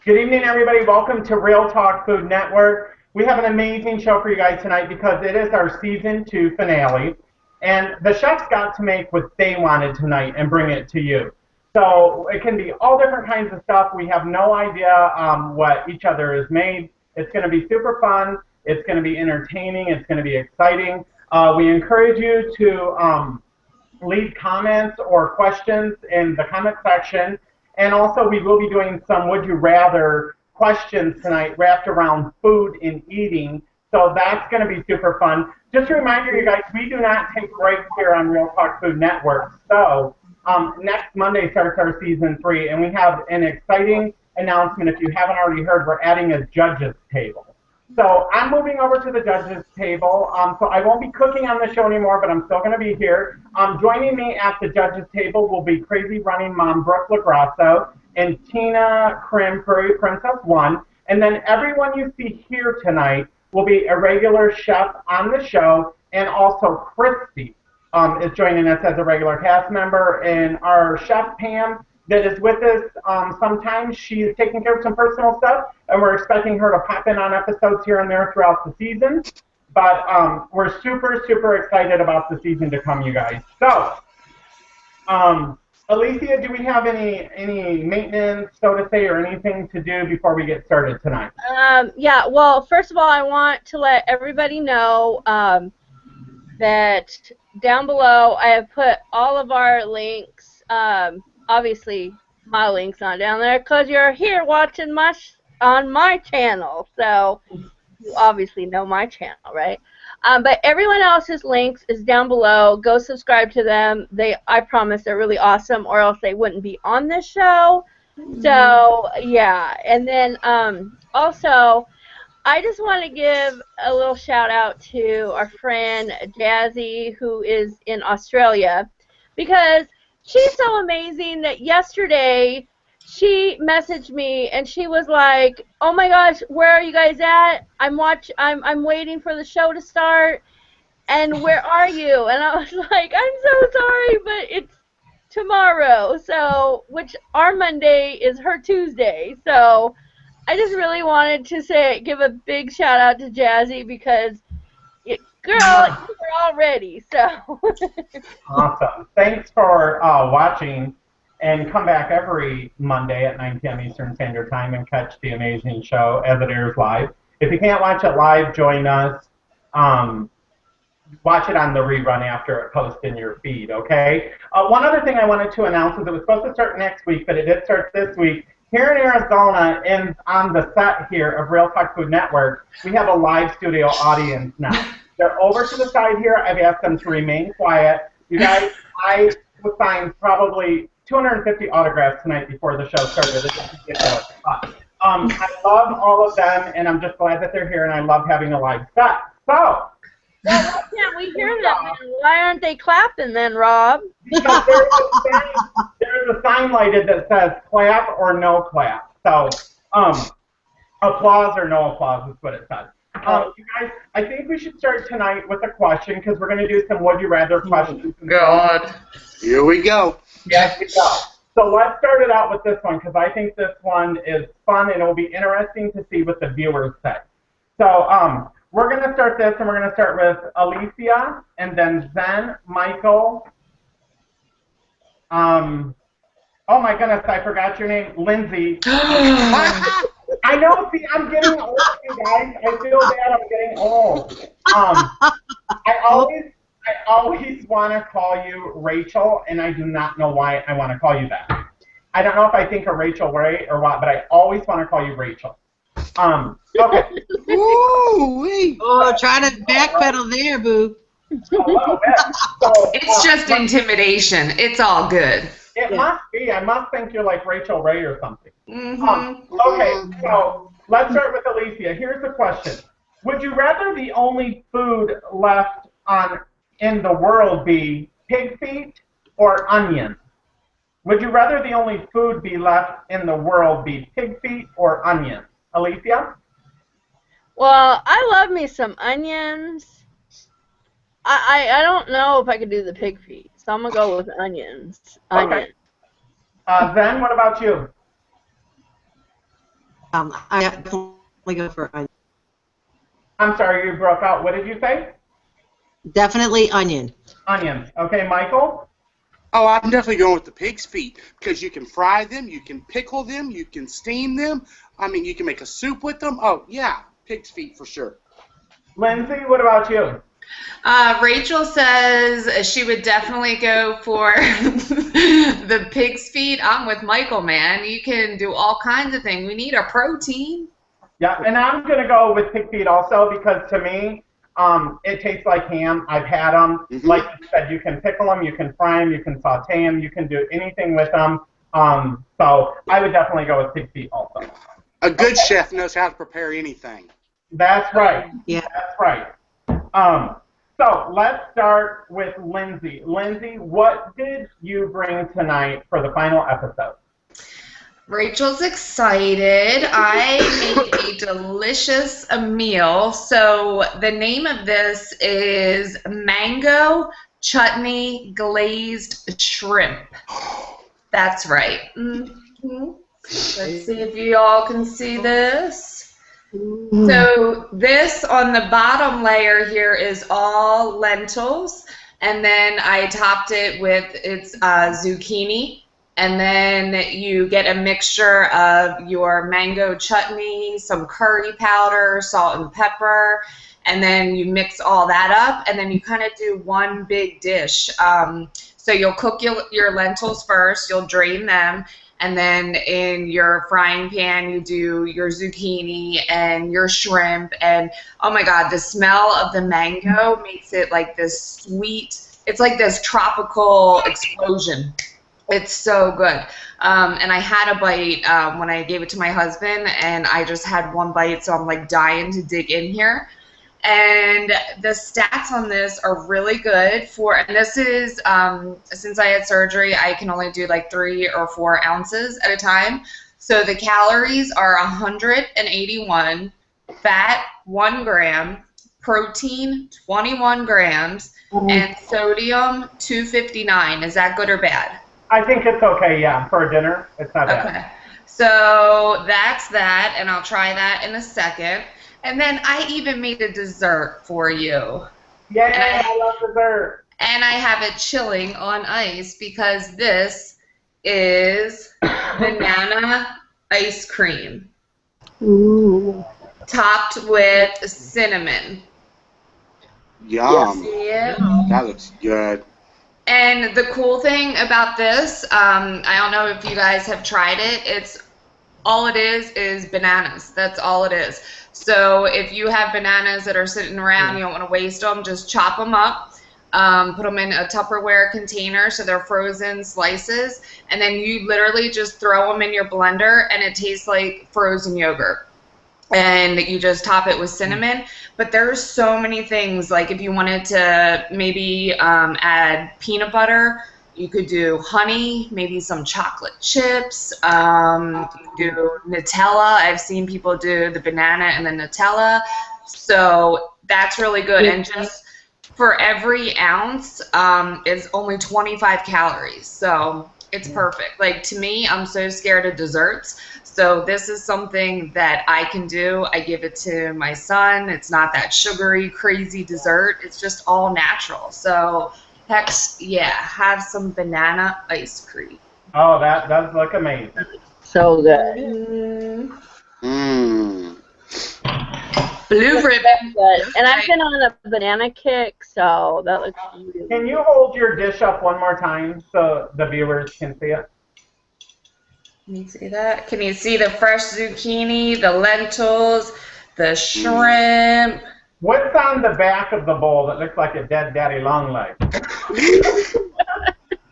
Good evening, everybody. Welcome to Real Talk Food Network. We have an amazing show for you guys tonight because it is our season 2 finale, and the chefs got to make what they wanted tonight and bring it to you. So it can be all different kinds of stuff. We have no idea what each other has made. It's going to be super fun. It's going to be entertaining. It's going to be exciting. We encourage you to leave comments or questions in the comment section. And also, we will be doing some Would You Rather questions tonight wrapped around food and eating. So that's going to be super fun. Just a reminder, you guys, we do not take breaks here on Real Talk Food Network. So next Monday starts our season 3, and we have an exciting announcement. If you haven't already heard, we're adding a judges table. So I'm moving over to the judges table. So I won't be cooking on the show anymore, but I'm still going to be here. Joining me at the judges table will be Crazy Running Mom Brooke LaGrasso and Tina Krim, Prairie Princess 1. And then everyone you see here tonight will be a regular chef on the show, and also Christy is joining us as a regular cast member. And our chef, Pam, that is with us. Sometimes she's taking care of some personal stuff, and we're expecting her to pop in on episodes here and there throughout the season. But we're super, super excited about the season to come, you guys. So, Alicia, do we have any maintenance, so to say, or anything to do before we get started tonight? Yeah, well, first of all, I want to let everybody know that down below I have put all of our links. Obviously, my link's not down there because you're here watching on my channel, so you obviously know my channel, right? But everyone else's links is down below. Go subscribe to them. I promise they're really awesome, or else they wouldn't be on this show. So yeah, and then also, I just want to give a little shout out to our friend Jazzy, who is in Australia, because she's so amazing that yesterday she messaged me and she was like, "Oh my gosh, where are you guys at? I'm waiting for the show to start, and where are you?" And I was like, "I'm so sorry, but it's tomorrow." So, which our Monday is her Tuesday. So, I just really wanted to give a big shout out to Jazzy because girl, you were all ready, so. Awesome. Thanks for watching, and come back every Monday at 9 p.m. Eastern Standard Time and catch the amazing show as it airs live. If you can't watch it live, join us. Watch it on the rerun after it posts in your feed, okay? One other thing I wanted to announce is it was supposed to start next week, but it did start this week. Here in Arizona, and on the set here of Real Talk Food Network, we have a live studio audience now. They're over to the side here. I've asked them to remain quiet. You guys, I signed probably 250 autographs tonight before the show started. I love all of them, and I'm just glad that they're here, and I love having a live set. So, well, why can't we hear them then? Why aren't they clapping then, Rob? Because there's a sign lighted that says clap or no clap. So, applause or no applause is what it says. You guys, I think we should start tonight with a question because we're going to do some Would You Rather questions. God. Here we go. Yes, we go. So let's start it out with this one because I think this one is fun and it will be interesting to see what the viewers say. So we're going to start this, and we're going to start with Alicia, and then Zen, Michael. Oh my goodness, I forgot your name, Lindsay. I know, see, I'm getting old, you guys. I feel bad, I'm getting old. I always want to call you Rachel, and I do not know why I want to call you that. I don't know if I think of Rachel Ray or what, but I always want to call you Rachel. Okay. Ooh-wee. Oh, try to backpedal there, boo. A little bit. So, It's just intimidation. It's all good. It must be. I must think you're like Rachel Ray or something. Mm-hmm. Okay, so let's start with Alicia. Here's the question. Would you rather the only food left in the world be pig feet or onions? Would you rather the only food be left in the world be pig feet or onions? Alicia? Well, I love me some onions. I don't know if I could do the pig feet, so I'm going to go with onions. Okay. Zen, what about you? I definitely go for onion. I'm sorry, you broke out. What did you say? Definitely onion. Onions. Okay, Michael? Oh, I'm definitely going with the pig's feet because you can fry them, you can pickle them, you can steam them. I mean, you can make a soup with them. Oh, yeah, pig's feet for sure. Lindsay, what about you? Rachel says she would definitely go for the pig's feet. I'm with Michael, man. You can do all kinds of things. We need a protein. Yeah, and I'm going to go with pig feet also because to me, it tastes like ham. I've had them. Mm-hmm. Like you said, you can pickle them, you can fry them, you can saute them, you can do anything with them. So I would definitely go with pig feet also. A good chef knows how to prepare anything. That's right. Yeah. That's right. So let's start with Lindsay. Lindsay, what did you bring tonight for the final episode? Rachel's excited. I made a delicious meal. So the name of this is Mango Chutney Glazed Shrimp. That's right. Mm-hmm. Let's see if you all can see this. So this on the bottom layer here is all lentils, and then I topped it with its zucchini, and then you get a mixture of your mango chutney, some curry powder, salt and pepper, and then you mix all that up, and then you kind of do one big dish. So you'll cook your lentils first, you'll drain them, and then in your frying pan, you do your zucchini and your shrimp. And oh my God, the smell of the mango makes it like this sweet, it's like this tropical explosion. It's so good. And I had a bite when I gave it to my husband, and I just had one bite, so I'm like dying to dig in here. And the stats on this are really good and this is, since I had surgery, I can only do like 3 or 4 ounces at a time. So the calories are 181, fat 1 gram, protein 21 grams, and sodium 259. Is that good or bad? I think it's okay, yeah. For dinner, it's not bad. Okay. So that's that, and I'll try that in a second. And then I even made a dessert for you. Yeah, I love dessert. And I have it chilling on ice because this is banana ice cream. Ooh. Topped with cinnamon. Yum. See it? That looks good. And the cool thing about this, I don't know if you guys have tried it, all it is bananas. That's all it is. So if you have bananas that are sitting around, you don't want to waste them, just chop them up, put them in a Tupperware container so they're frozen slices, and then you literally just throw them in your blender, and it tastes like frozen yogurt. And you just top it with cinnamon. But there's so many things, like if you wanted to maybe add peanut butter, you could do honey, maybe some chocolate chips, you could do Nutella. I've seen people do the banana and the Nutella. So that's really good. And just for every ounce is only 25 calories. So it's perfect. Like to me, I'm so scared of desserts. So this is something that I can do. I give it to my son. It's not that sugary, crazy dessert. It's just all natural. So heck, yeah, have some banana ice cream. Oh, that does look amazing. So good. Blue ribbon. And I've been on a banana kick, so that looks really Can you hold your dish up one more time so the viewers can see it? Can you see that? Can you see the fresh zucchini, the lentils, the shrimp? What's on the back of the bowl that looks like a dead daddy long leg?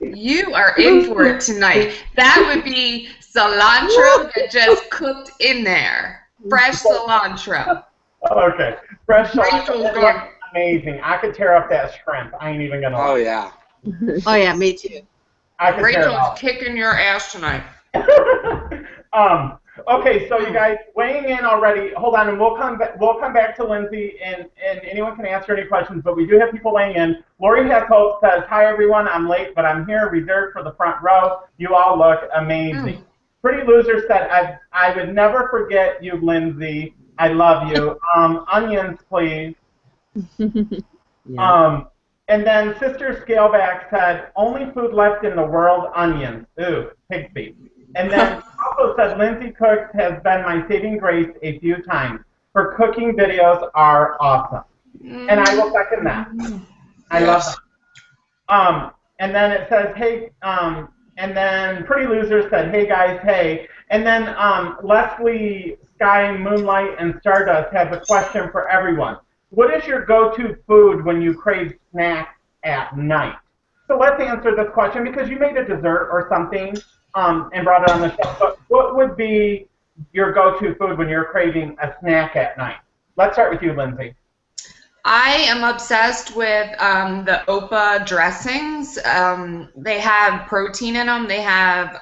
You are in for it tonight. That would be cilantro that just cooked in there. Fresh cilantro. Okay. Fresh Rachel's cilantro. going. Amazing. I could tear up that shrimp. I ain't even gonna Oh, lie. yeah. Oh yeah, me too. I could tear it Rachel's up. kicking your ass tonight. Okay, so you guys weighing in already. Hold on, and we'll come back to Lindsay, and anyone can answer any questions. But we do have people weighing in. Lori Has Hope says, "Hi everyone, I'm late, but I'm here, reserved for the front row. You all look amazing." Pretty Loser said, I would never forget you, Lindsay. I love you. Onions, please. Yeah. And then Sister Scaleback said, only food left in the world, onions. Ooh, pig feet. And then also said, Lindsay Cooks has been my saving grace a few times. Her cooking videos are awesome. And I will second that. I love that. And then it says, hey, and then Pretty Loser said, hey guys, hey. And then Leslie, Sky, Moonlight, and Stardust has a question for everyone. What is your go-to food when you crave snacks at night? So let's answer this question because you made a dessert or something and brought it on the show. But what would be your go-to food when you're craving a snack at night? Let's start with you, Lindsay. I am obsessed with the Opa dressings. They have protein in them. They have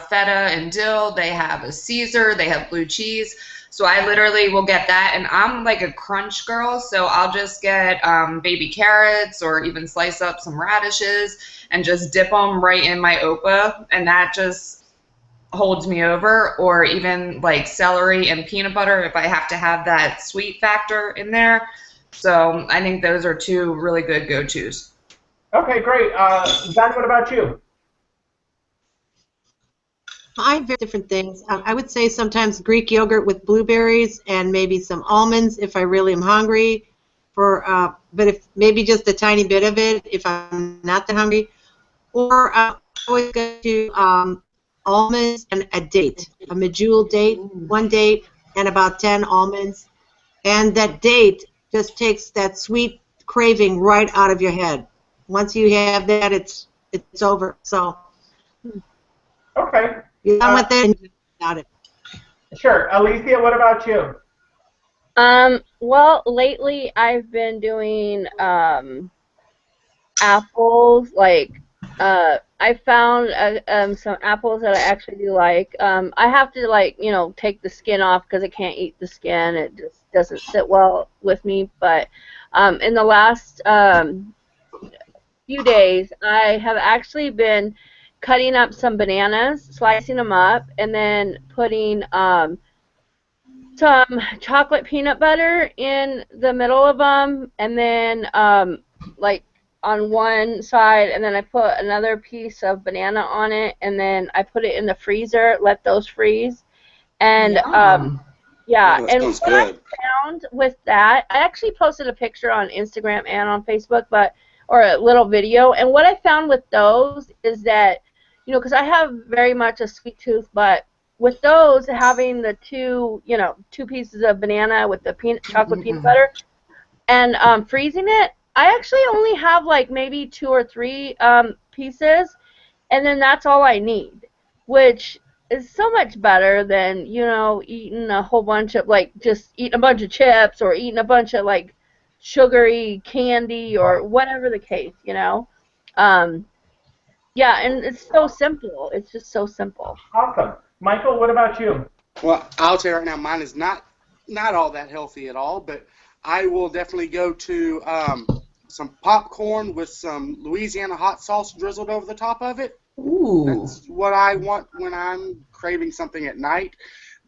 feta and dill. They have a Caesar. They have blue cheese. So I literally will get that. And I'm like a crunch girl, so I'll just get baby carrots or even slice up some radishes and just dip them right in my Opa. And that just holds me over. Or even like celery and peanut butter if I have to have that sweet factor in there. So I think those are two really good go-tos. Okay, great. Jen, what about you? I very different things. I would say sometimes Greek yogurt with blueberries and maybe some almonds if I really am hungry. But if maybe just a tiny bit of it if I'm not that hungry. Or I always go to almonds and a date, a medjool date, one date and about 10 almonds, and that date just takes that sweet craving right out of your head. Once you have that, it's over. So okay, you're done with it and you're without it. Sure, Alicia, what about you? Well, lately I've been doing apples. Like, I found some apples that I actually do like. I have to take the skin off because I can't eat the skin. It just doesn't sit well with me. But in the last few days, I have actually been cutting up some bananas, slicing them up, and then putting some chocolate peanut butter in the middle of them, and then like on one side, and then I put another piece of banana on it, and then I put it in the freezer, let those freeze. And yeah, that and sounds what good. I found with that, I actually posted a picture on Instagram and on Facebook, or a little video, and what I found with those is that, because I have very much a sweet tooth, but with those, having the two pieces of banana with the chocolate peanut butter and freezing it, I actually only have like maybe 2 or 3 pieces, and then that's all I need, which is so much better than, eating a whole bunch of, just eating a bunch of chips or eating a bunch of, sugary candy or whatever the case, Yeah, and it's so simple. It's just so simple. Awesome. Michael, what about you? Well, I'll tell you right now, mine is not all that healthy at all, but I will definitely go to some popcorn with some Louisiana hot sauce drizzled over the top of it. Ooh. That's what I want when I'm craving something at night.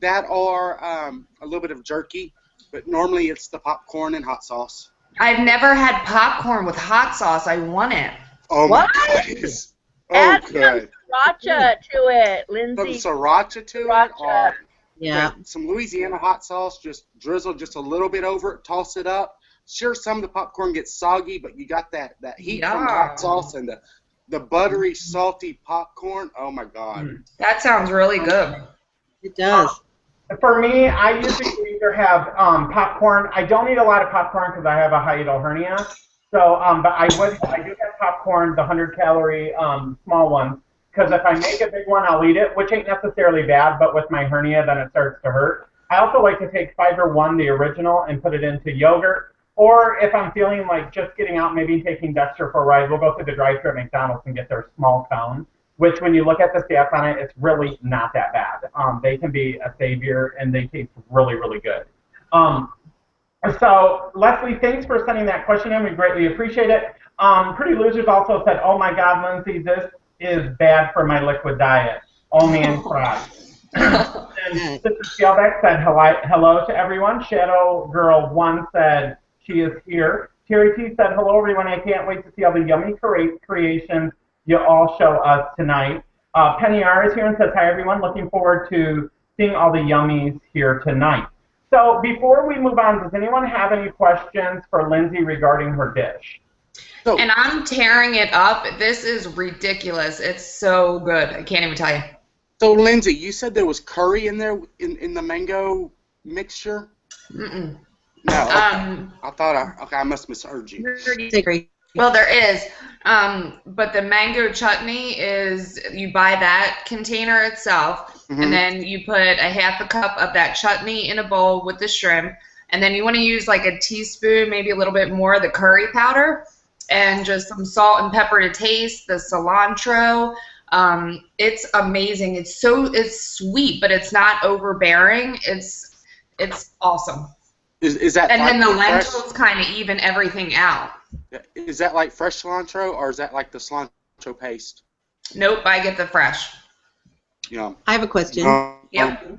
That or a little bit of jerky, but normally it's the popcorn and hot sauce. I've never had popcorn with hot sauce. I want it. Oh What? my God, it's Add okay. some sriracha to it, Lindsay. Some sriracha to it, or Yeah. some Louisiana hot sauce, just drizzle just a little bit over it, toss it up. Sure, some of the popcorn gets soggy, but you got that heat from the hot sauce and the buttery, salty popcorn. Oh my God. That sounds really good. It does. For me, I usually either have popcorn. I don't eat a lot of popcorn because I have a hiatal hernia. So, but I do have popcorn, the 100-calorie small one, because if I make a big one, I'll eat it, which ain't necessarily bad, but with my hernia, then it starts to hurt. I also like to take Fiber One, the original, and put it into yogurt. Or if I'm feeling like just getting out, maybe taking Dexter for a ride, we'll go to the drive-thru at McDonald's and get their small cone, which when you look at the stats on it, it's really not that bad. They can be a savior, and they taste really, really good. So, Leslie, thanks for sending that question in. We greatly appreciate it. Pretty Losers also said, oh my God, Lindsay, this is bad for my liquid diet. Oh man, cried. And Sister Scaleback said hello to everyone. Shadow Girl 1 said she is here. Terry T said hello everyone. I can't wait to see all the yummy creations you all show us tonight. Penny R is here and says hi everyone. Looking forward to seeing all the yummies here tonight. So before we move on, does anyone have any questions for Lindsay regarding her dish? And I'm tearing it up. This is ridiculous. It's so good. I can't even tell you. So, Lindsay, you said there was curry in there in the mango mixture? Mm-mm. No. I thought I must misheard you. Well, there is. But the mango chutney is, you buy that container itself, and then you put a half a cup of that chutney in a bowl with the shrimp, and then you want to use like a teaspoon, maybe a little bit more of the curry powder, and just some salt and pepper to taste, the cilantro. It's amazing. It's sweet, but it's not overbearing. It's awesome. Is that? And like then the lentils kind of even everything out. Is that like fresh cilantro, or is that like the cilantro paste? Nope, I get the fresh. Yeah. I have a question. Yep.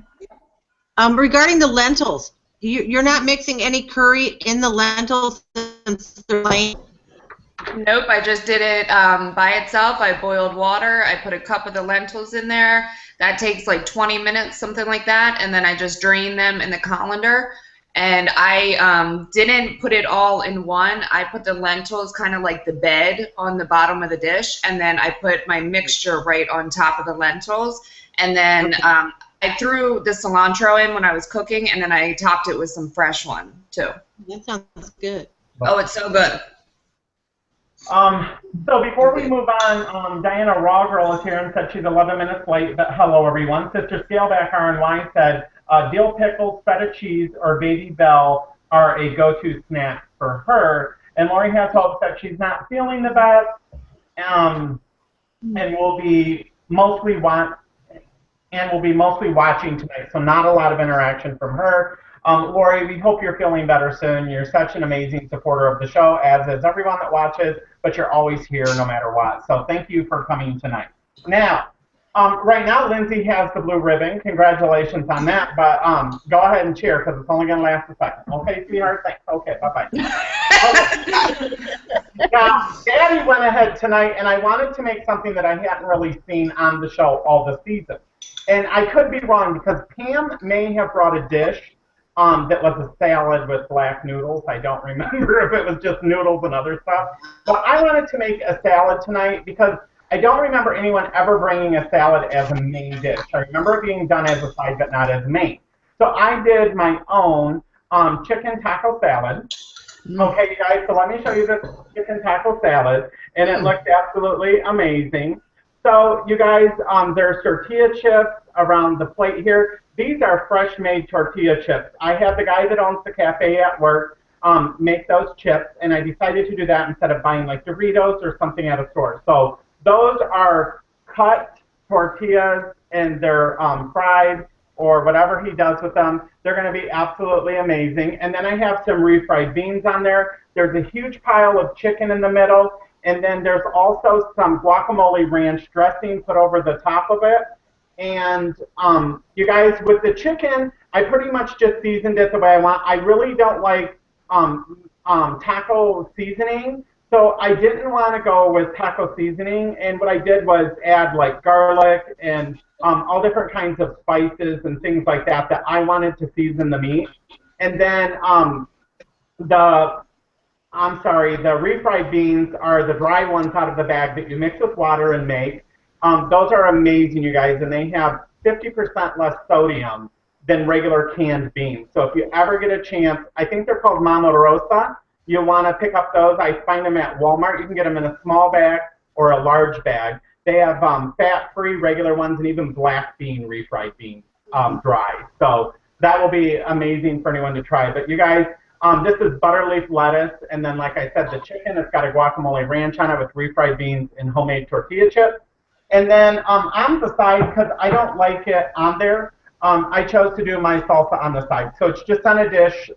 Regarding the lentils, you're not mixing any curry in the lentils since they're plain? Nope, I just did it by itself. I boiled water. I put a cup of the lentils in there. That takes like 20 minutes, something like that, and then I just drain them in the colander. And I didn't put it all in one. I put the lentils kind of like the bed on the bottom of the dish, and then I put my mixture right on top of the lentils. And then I threw the cilantro in when I was cooking, and then I topped it with some fresh one, too. That sounds good. Oh, it's so good. So before we move on, Diana Rawgirl is here and said she's 11 minutes late, but hello, everyone. Sister Scaleback RNY said, dill pickles, feta cheese, or Baby Bell are a go-to snack for her. And Lori has hopes that she's not feeling the best and will be mostly watching tonight, so not a lot of interaction from her. Lori, we hope you're feeling better soon. You're such an amazing supporter of the show, as is everyone that watches, but you're always here no matter what. So thank you for coming tonight. Now, right now, Lindsay has the blue ribbon. Congratulations on that. But go ahead and cheer because it's only going to last a second. Okay, sweetheart? Thanks. Okay, bye-bye. Now, Daddy went ahead tonight, and I wanted to make something that I hadn't really seen on the show all the season. And I could be wrong because Pam may have brought a dish that was a salad with black noodles. I don't remember if it was just noodles and other stuff. But I wanted to make a salad tonight because I don't remember anyone ever bringing a salad as a main dish. I remember it being done as a side, but not as a main. So I did my own chicken taco salad. Okay, you guys, so let me show you this chicken taco salad, and it looks absolutely amazing. So, you guys, there's tortilla chips around the plate here. These are fresh-made tortilla chips. I had the guy that owns the cafe at work make those chips, and I decided to do that instead of buying like Doritos or something at a store. So those are cut tortillas, and they're fried or whatever he does with them. They're going to be absolutely amazing. And then I have some refried beans on there. There's a huge pile of chicken in the middle, and then there's also some guacamole ranch dressing put over the top of it. And you guys, with the chicken, I pretty much just seasoned it the way I want. I really don't like taco seasoning, so I didn't want to go with taco seasoning. And what I did was add like garlic and all different kinds of spices and things like that that I wanted to season the meat. And then the refried beans are the dry ones out of the bag that you mix with water and make. Those are amazing, you guys, and they have 50% less sodium than regular canned beans. So if you ever get a chance, I think they're called Mama Rosa. You'll want to pick up those. I find them at Walmart. You can get them in a small bag or a large bag. They have fat-free regular ones and even black bean refried beans dry. So that will be amazing for anyone to try. But you guys, this is butter leaf lettuce, and then like I said, the chicken, it's got a guacamole ranch on it with refried beans and homemade tortilla chips. And then on the side, because I don't like it on there, I chose to do my salsa on the side. So it's just on a dish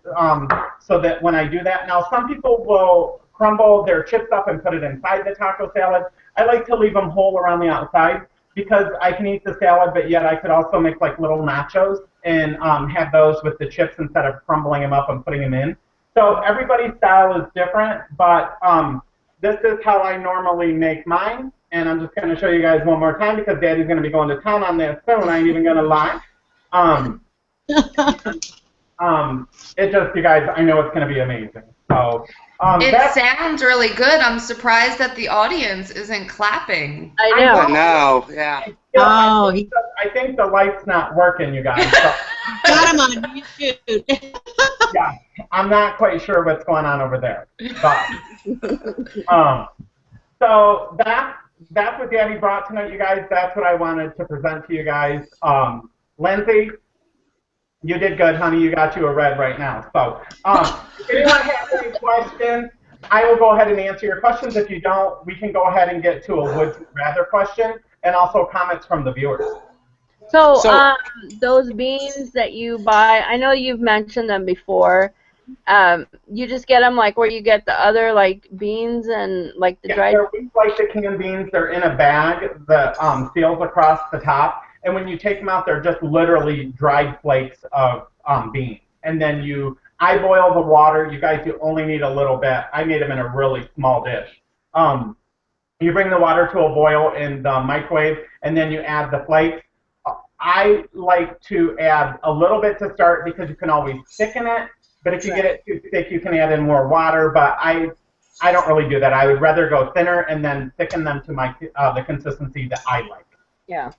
so that when I do that, now some people will crumble their chips up and put it inside the taco salad. I like to leave them whole around the outside. because I can eat the salad, but yet I could also make like little nachos and have those with the chips instead of crumbling them up and putting them in. So everybody's style is different, but this is how I normally make mine. And I'm just going to show you guys one more time because Daddy's going to be going to town on this soon. I ain't even going to lie. It just, you guys, I know it's going to be amazing. So it sounds really good. I'm surprised that the audience isn't clapping. I know. I know, yeah. I think the light's not working, you guys. So. Got him on YouTube. Yeah, I'm not quite sure what's going on over there. But, so that's what Daddy brought tonight, you guys. That's what I wanted to present to you guys. Lindsay, you did good, honey. You got you a red right now. So if anyone has any questions, I will go ahead and answer your questions. If you don't, we can go ahead and get to a would you rather question and also comments from the viewers. So those beans that you buy, I know you've mentioned them before. You just get them like where you get the other like beans and like the dried. They're like the canned beans. They're in a bag that seals across the top. And when you take them out, they're just literally dried flakes of beans. And then I boil the water. You guys, you only need a little bit. I made them in a really small dish. You bring the water to a boil in the microwave, and then you add the flakes. I like to add a little bit to start because you can always thicken it. But if you get it too thick, you can add in more water. But I don't really do that. I would rather go thinner and then thicken them to the consistency that I like. Yeah.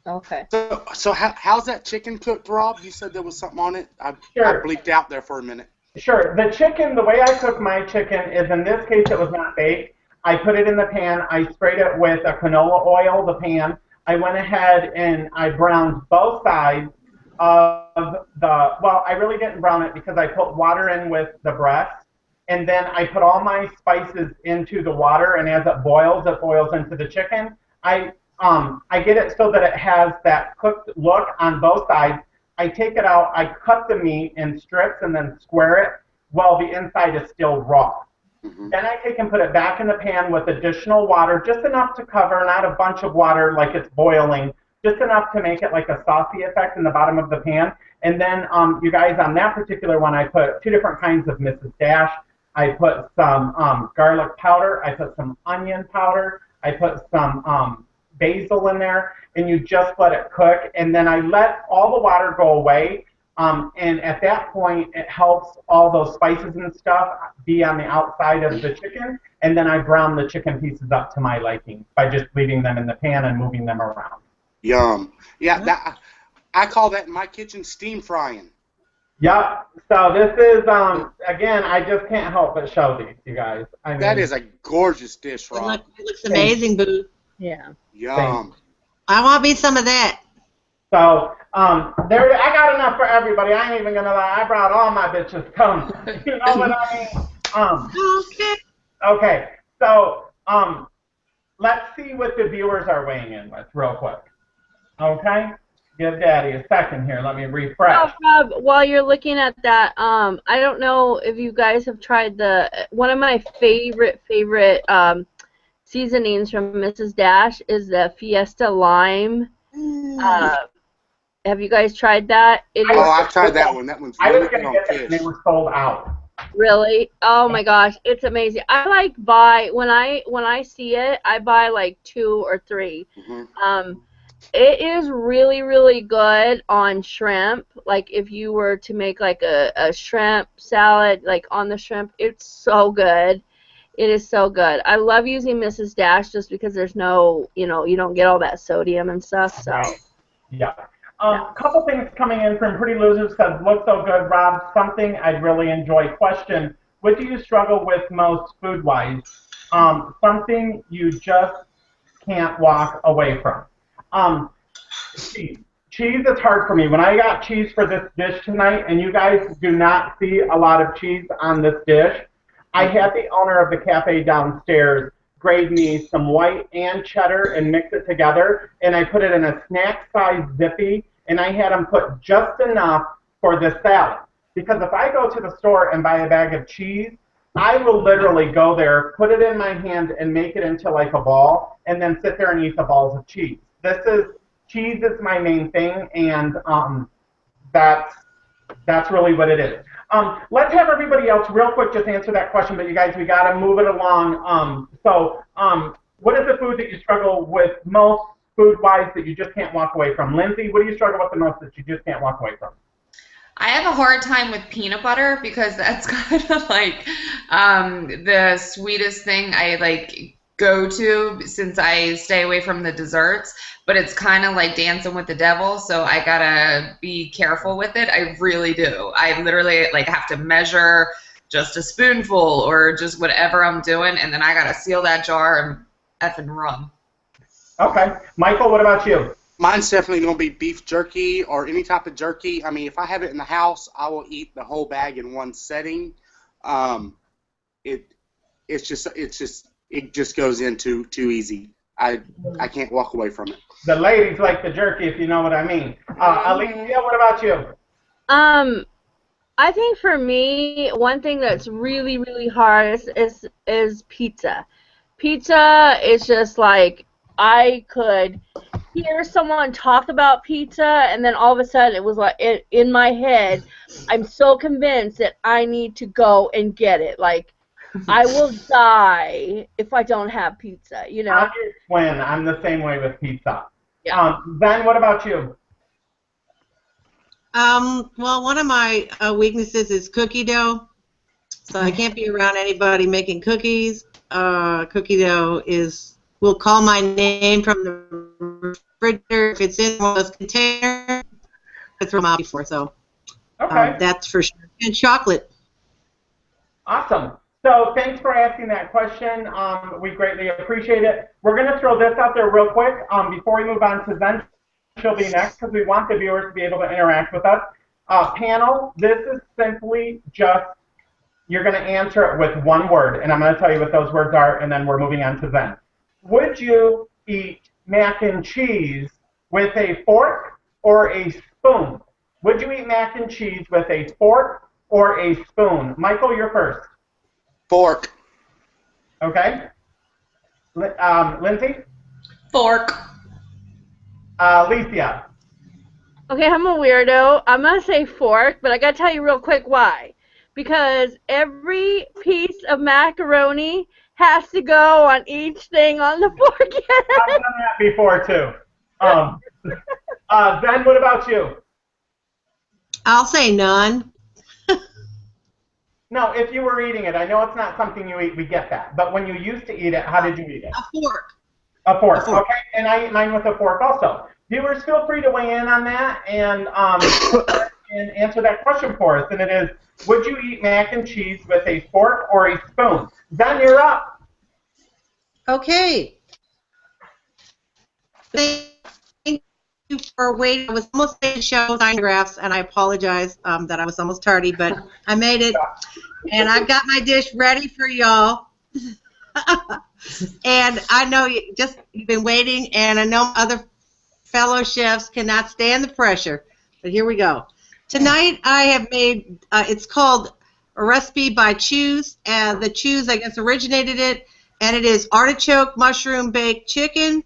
Okay. So how's that chicken cooked, Rob? You said there was something on it. I bleeped out there for a minute. Sure. The chicken, the way I cook my chicken is, in this case, it was not baked. I put it in the pan. I sprayed it with a canola oil, the pan. I went ahead and I browned both sides of well, I really didn't brown it because I put water in with the breast. And then I put all my spices into the water, and as it boils into the chicken. I get it so that it has that cooked look on both sides. I take it out, I cut the meat in strips and then square it while the inside is still raw. Mm-hmm. Then I take and put it back in the pan with additional water, just enough to cover, not a bunch of water like it's boiling, just enough to make it like a saucy effect in the bottom of the pan. And then, you guys, on that particular one, I put 2 different kinds of Mrs. Dash. I put some garlic powder, I put some onion powder, I put some basil in there, and you just let it cook, and then I let all the water go away, and at that point it helps all those spices and stuff be on the outside of the chicken, and then I brown the chicken pieces up to my liking by just leaving them in the pan and moving them around. Yum. Yeah, I call that in my kitchen steam frying. Yep. So this is, again, I just can't help but show these, you guys. I mean, that is a gorgeous dish, Rob. It looks amazing, Boo. Yeah. Yum. I want me some of that. So, there, I got enough for everybody. I ain't even gonna lie. I brought all my bitches. Come, you know what I mean? Okay. So, let's see what the viewers are weighing in with real quick. Okay. Give Daddy a second here. Let me refresh. Oh, Rob, while you're looking at that, I don't know if you guys have tried one of my favorite seasonings from Mrs. Dash is the Fiesta Lime. Have you guys tried that? I've tried that one. That one's really good on fish. They were sold out. Really? Oh my gosh, it's amazing. I like when I see it, I buy like 2 or 3. Mm-hmm. It is really, really good on shrimp. Like if you were to make like a shrimp salad, like on the shrimp, it's so good. It is so good. I love using Mrs. Dash just because there's no, you don't get all that sodium and stuff. So. Yeah. A couple things coming in from Pretty Losers says, look so good, Rob. Something I'd really enjoy. Question, what do you struggle with most food-wise? Something you just can't walk away from. Cheese. Cheese is hard for me. When I got cheese for this dish tonight, and you guys do not see a lot of cheese on this dish, I had the owner of the cafe downstairs grade me some white and cheddar and mix it together, and I put it in a snack-sized Zippy, and I had him put just enough for the salad. Because if I go to the store and buy a bag of cheese, I will literally go there, put it in my hand, and make it into like a ball, and then sit there and eat the balls of cheese. cheese is my main thing, and that's really what it is. Let's have everybody else real quick just answer that question, but you guys, we got to move it along. What is the food that you struggle with most food-wise that you just can't walk away from? Lindsay, what do you struggle with the most that you just can't walk away from? I have a hard time with peanut butter because that's kind of like the sweetest thing I like go to since I stay away from the desserts, but it's kind of like dancing with the devil, so I gotta be careful with it. I really do. I literally like have to measure just a spoonful or just whatever I'm doing, and then I gotta seal that jar and effing run. Okay. Michael, what about you? Mine's definitely going to be beef jerky or any type of jerky. I mean, if I have it in the house, I will eat the whole bag in one setting. It just goes in too easy. I can't walk away from it. The ladies like the jerky, if you know what I mean. Alicia, what about you? I think for me, one thing that's really, really hard is pizza. Pizza is just like, I could hear someone talk about pizza, and then all of a sudden it was like in my head, I'm so convinced that I need to go and get it. Like, I will die if I don't have pizza, you know? I'm the same way with pizza. Yeah. Ben, what about you? Well, one of my weaknesses is cookie dough, so I can't be around anybody making cookies. Cookie dough will call my name from the refrigerator if it's in one of those containers. I throw them out before, so Okay. that's for sure. And chocolate. Awesome. So thanks for asking that question. We greatly appreciate it. We're going to throw this out there real quick before we move on to Zen. She'll be next because we want the viewers to be able to interact with us. Panel, this is simply just, you're going to answer it with one word, and I'm going to tell you what those words are, and then we're moving on to Zen. Would you eat mac and cheese with a fork or a spoon? Would you eat mac and cheese with a fork or a spoon? Michael, you're first. Fork. Okay. Lindsay? Fork. Alicia? Okay, I'm a weirdo. I'm going to say fork, but I got to tell you real quick why. Because every piece of macaroni has to go on each thing on the fork. I've done that before, too. Zen, what about you? I'll say none. No, if you were eating it, I know it's not something you eat, we get that. But when you used to eat it, how did you eat it? A fork. A fork. Okay, and I eat mine with a fork also. Viewers, feel free to weigh in on that and answer that question for us. And it is, would you eat mac and cheese with a fork or a spoon? Zen, you're up. Okay. Thank you for waiting. I was almost ready to show photographs, and I apologize that I was almost tardy, but I made it. And I've got my dish ready for y'all. And I know you've been waiting, and I know other fellow chefs cannot stand the pressure. But here we go. Tonight I have made, it's called a recipe by Choose, and the Choose, I guess, originated it, and it is artichoke mushroom baked chicken,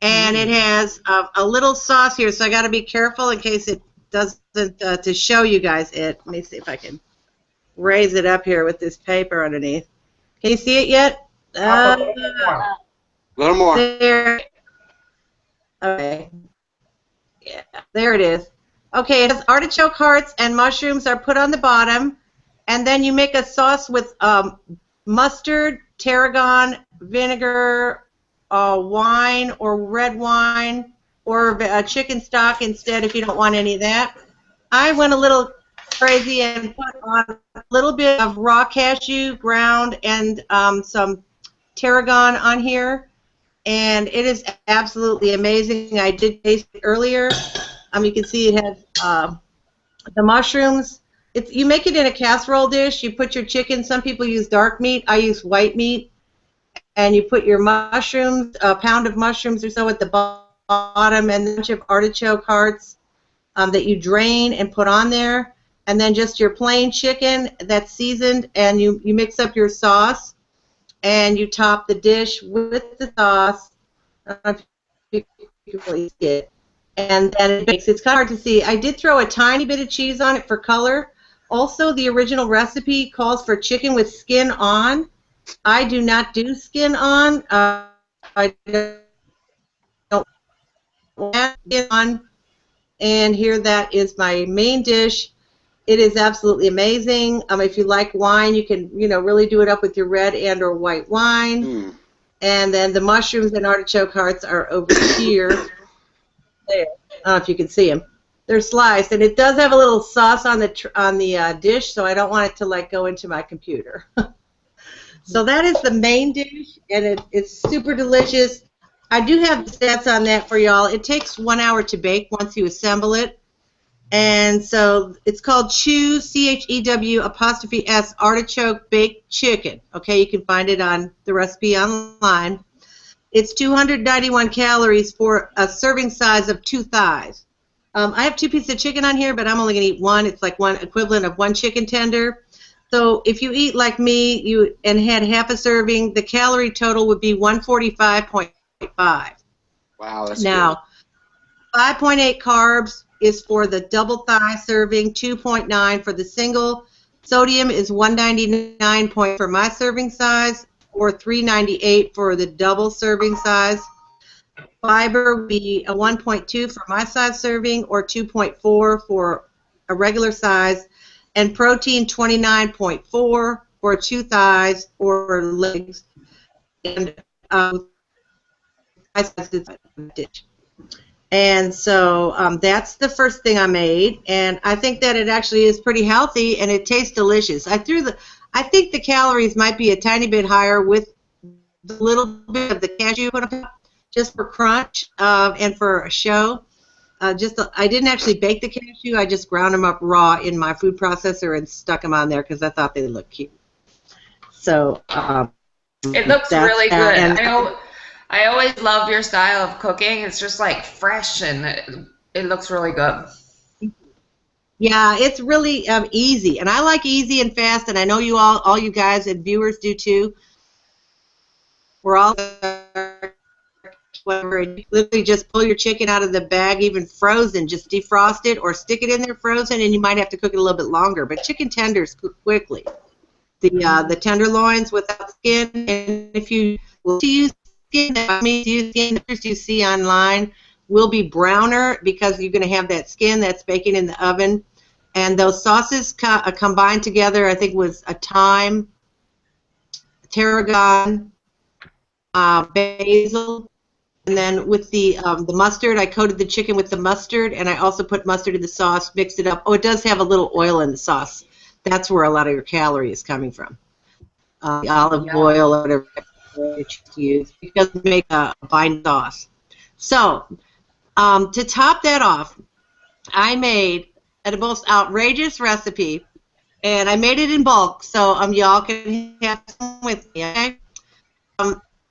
and it has a little sauce here, so I got to be careful in case it doesn't, to show you guys it. Let me see if I can raise it up here with this paper underneath. Can you see it yet? A little more. There. Okay. Yeah, there it is. Okay, it has artichoke hearts and mushrooms are put on the bottom, and then you make a sauce with mustard, tarragon, vinegar, wine or red wine, or chicken stock instead if you don't want any of that. I went a little crazy and put on a little bit of raw cashew ground and some tarragon on here, and it is absolutely amazing. I did taste it earlier. You can see it has the mushrooms. You make it in a casserole dish. You put your chicken. Some people use dark meat. I use white meat. And you put your mushrooms, a pound of mushrooms or so at the bottom, and a bunch of artichoke hearts that you drain and put on there. And then just your plain chicken that's seasoned, and you mix up your sauce, and you top the dish with the sauce. I don't know if you can really see it. And then it bakes. It's kind of hard to see. I did throw a tiny bit of cheese on it for color. Also, the original recipe calls for chicken with skin on. I do not do skin on. I don't want skin on. And here that is my main dish. It is absolutely amazing. If you like wine, you can really do it up with your red and or white wine. Mm. And then the mushrooms and artichoke hearts are over here. There. I don't know if you can see them. They're sliced, and it does have a little sauce on the dish, so I don't want it to go into my computer. So that is the main dish, and it's super delicious. I do have the stats on that for y'all. It takes 1 hour to bake once you assemble it, and so it's called Chew, CHEW''S artichoke baked chicken. Okay, you can find it on the recipe online. It's 291 calories for a serving size of 2 thighs. I have 2 pieces of chicken on here, but I'm only going to eat 1. It's like one equivalent of 1 chicken tender. So if you eat like me and had half a serving, the calorie total would be 145.5. Wow, that's now, 5.8 carbs is for the double thigh serving, 2.9 for the single. Sodium is 199 for my serving size, or 398 for the double serving size. Fiber would be a 1.2 for my size serving, or 2.4 for a regular size, and protein 29.4 for 2 thighs or legs. And and so that's the first thing I made, and I think that it actually is pretty healthy and it tastes delicious. I think the calories might be a tiny bit higher with a little bit of the cashew put on top, just for crunch and for a show. I didn't actually bake the cashew. I just ground them up raw in my food processor and stuck them on there because I thought they looked cute. So it looks really good. And I always love your style of cooking. It's just like fresh and it looks really good. Yeah, it's really easy, and I like easy and fast, and I know all you guys and viewers do too. We're all whatever. You literally just pull your chicken out of the bag, even frozen, just defrost it or stick it in there frozen, and you might have to cook it a little bit longer. But chicken tenders cook quickly. The tenderloins without skin, and if you use skin, that you see online will be browner because you're going to have that skin that's baking in the oven. And those sauces combined together, I think, was a thyme, tarragon, basil, and then with the mustard, I coated the chicken with the mustard, and I also put mustard in the sauce, mixed it up. Oh, it does have a little oil in the sauce. That's where a lot of your calorie is coming from. The olive oil or whatever you use, because it makes a fine sauce. So, to top that off, I made a most outrageous recipe, and I made it in bulk, so y'all can have some with me, okay?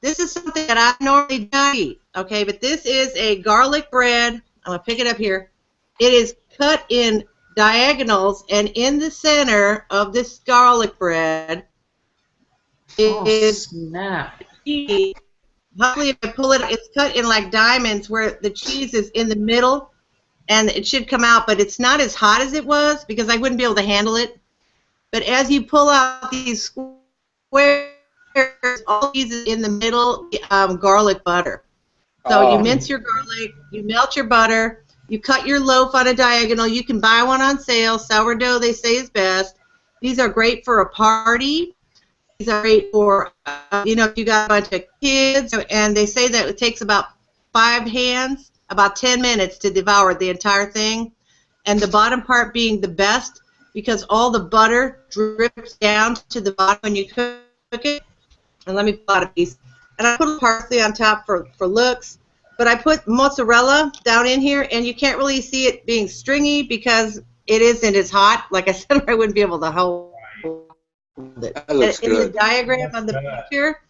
This is something that I normally don't eat, okay? But this is a garlic bread. I'm going to pick it up here. It is cut in diagonals, and in the center of this garlic bread is snap. Cheese. Hopefully, if I pull it, it's cut in like diamonds where the cheese is in the middle, and it should come out, but it's not as hot as it was because I wouldn't be able to handle it. But as you pull out these squares, all cheese is in the middle, garlic butter. So you mince your garlic, you melt your butter, you cut your loaf on a diagonal. You can buy one on sale. Sourdough, they say, is best. These are great for a party. These are great for, if you got a bunch of kids, and they say that it takes about 5 hands, about 10 minutes to devour the entire thing, and the bottom part being the best because all the butter drips down to the bottom when you cook it. And let me pull out a piece. And I put parsley on top for looks, but I put mozzarella down in here, and you can't really see it being stringy because it isn't as hot. Like I said, I wouldn't be able to hold it. That looks in good. the diagram on the picture,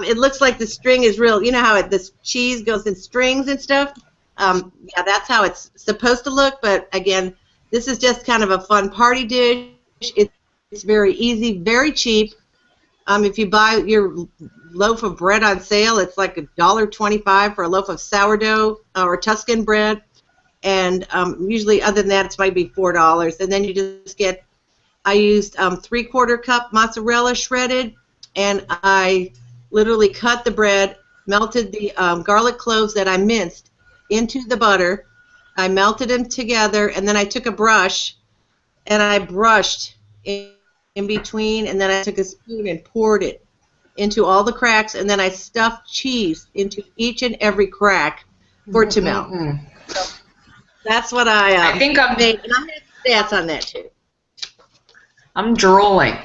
it looks like the string is real. You know how this cheese goes in strings and stuff? Yeah, that's how it's supposed to look, but again, this is just kind of a fun party dish. It's very easy, very cheap. If you buy your loaf of bread on sale. It's like $1.25 for a loaf of sourdough or Tuscan bread. And usually, other than that, it's might be $4. And then you just get, I used 3/4 cup mozzarella shredded, and I literally cut the bread, melted the garlic cloves that I minced into the butter. I melted them together, and then I took a brush, and I brushed in between, and then I took a spoon and poured it into all the cracks, and then I stuffed cheese into each and every crack for it to melt. So that's what I think I'm made, and I'm going to stats on that too. I'm drooling.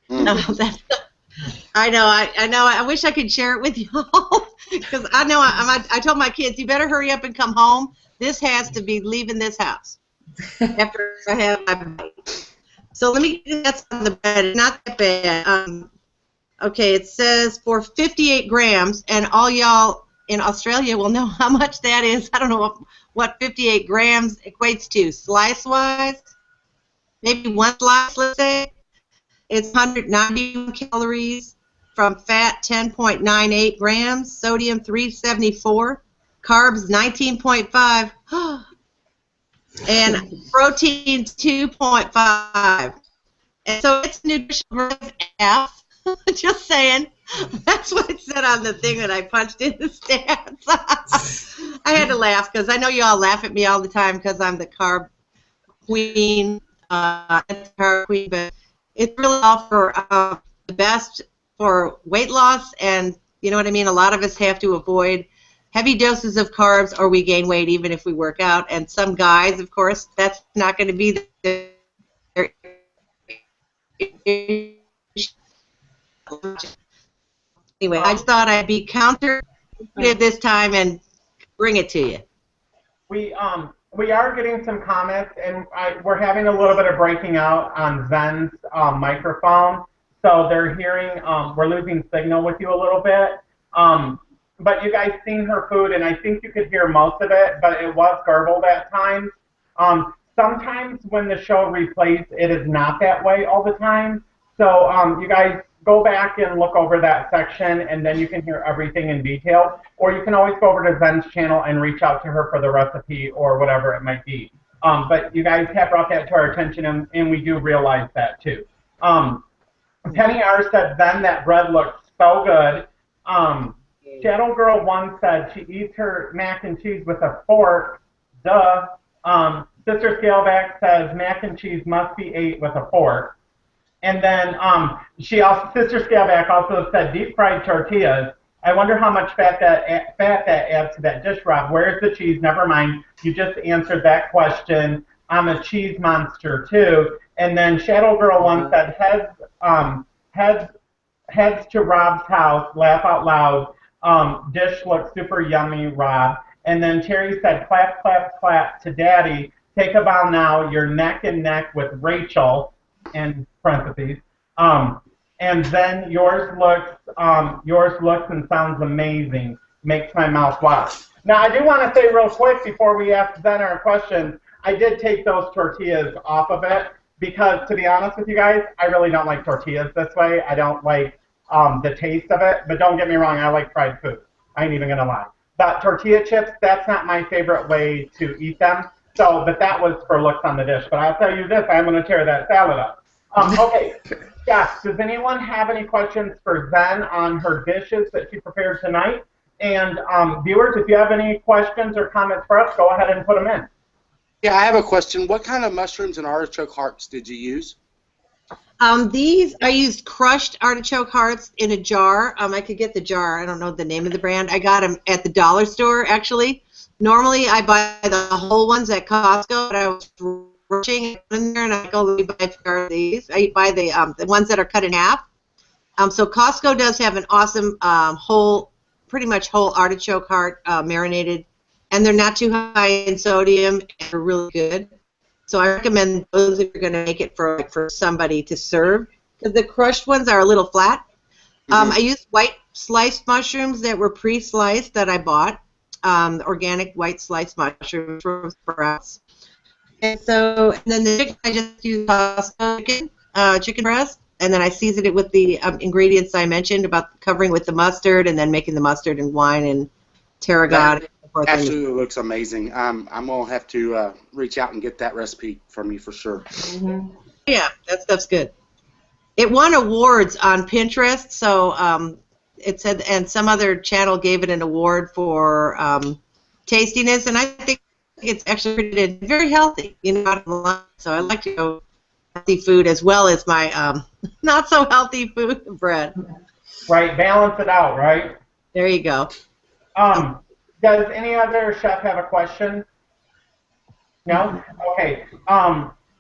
No, I know. I wish I could share it with you all because I know. I told my kids, you better hurry up and come home. This has to be leaving this house after I have my bite. So let me get that on the bread. It's not that bad. Okay, it says for 58 grams, and all y'all in Australia will know how much that is. I don't know what 58 grams equates to slice-wise. Maybe one slice, let's say. It's 190 calories, from fat 10.98 grams, sodium 374, carbs 19.5, and protein 2.5. And so it's nutritional grade F. Just saying. That's what it said on the thing that I punched in the stats. I had to laugh because I know you all laugh at me all the time because I'm the carb queen, but it's really all for the best for weight loss, and you know what I mean? A lot of us have to avoid heavy doses of carbs or we gain weight even if we work out, and some guys, of course, that's not going to be their anyway, I just thought I'd be counter this time and bring it to you. We are getting some comments, and we're having a little bit of breaking out on Zen's microphone, so they're hearing, we're losing signal with you a little bit. But you guys seen her food, and I think you could hear most of it, but it was garbled at times. Sometimes when the show replays, it is not that way all the time. So you guys go back and look over that section, and then you can hear everything in detail. Or you can always go over to Zen's channel and reach out to her for the recipe or whatever it might be. But you guys have brought that to our attention, and we do realize that too. Penny R said, Zen, that bread looks so good. Shadow Girl 1 said she eats her mac and cheese with a fork. Duh. Sister Scaleback says mac and cheese must be ate with a fork. And then Sister Scaleback also said deep fried tortillas. I wonder how much fat that adds to that dish, Rob. Where's the cheese? Never mind. You just answered that question. I'm a cheese monster too. And then Shadow Girl 1 said heads to Rob's house. Laugh out loud. Dish looks super yummy, Rob. And then Terry said clap, clap, clap to Daddy. Take a bow now. You're neck and neck with Rachel. In parentheses. And then yours looks and sounds amazing. Makes my mouth water. Now I do want to say real quick before we ask Zen our questions, I did take those tortillas off of it because, to be honest with you guys, I really don't like tortillas this way. I don't like the taste of it, but don't get me wrong, I like fried food. I ain't even gonna lie. But tortilla chips, that's not my favorite way to eat them. So, but that was for looks on the dish. But I'll tell you this, I'm going to tear that salad up. Okay, yes, does anyone have any questions for Zen on her dishes that she prepared tonight? And viewers, if you have any questions or comments for us, go ahead and put them in. Yeah, I have a question. What kind of mushrooms and artichoke hearts did you use? These, I used crushed artichoke hearts in a jar. I could get the jar. I don't know the name of the brand. I got them at the dollar store, actually. Normally, I buy the whole ones at Costco, but I was rushing in there, and I go, let me buy a jar of these. I buy the ones that are cut in half. So Costco does have an awesome pretty much whole artichoke heart marinated, and they're not too high in sodium, and they're really good. So I recommend those if you're going to make it for somebody to serve, because the crushed ones are a little flat. I used white sliced mushrooms that were pre-sliced that I bought. Organic white sliced mushrooms from Sprouts. And then the chicken, I just used Costco chicken breast, and then I season it with the ingredients I mentioned about covering with the mustard and then making the mustard and wine and tarragon. That absolutely looks amazing. I'm going to have to reach out and get that recipe from you for sure. Mm-hmm. Yeah, that stuff's good. It won awards on Pinterest, so it said, and some other channel gave it an award for tastiness, and I think it's actually very healthy, so I like to go healthy food as well as my not so healthy food bread. Right, balance it out, right? There you go. Does any other chef have a question? No? Okay.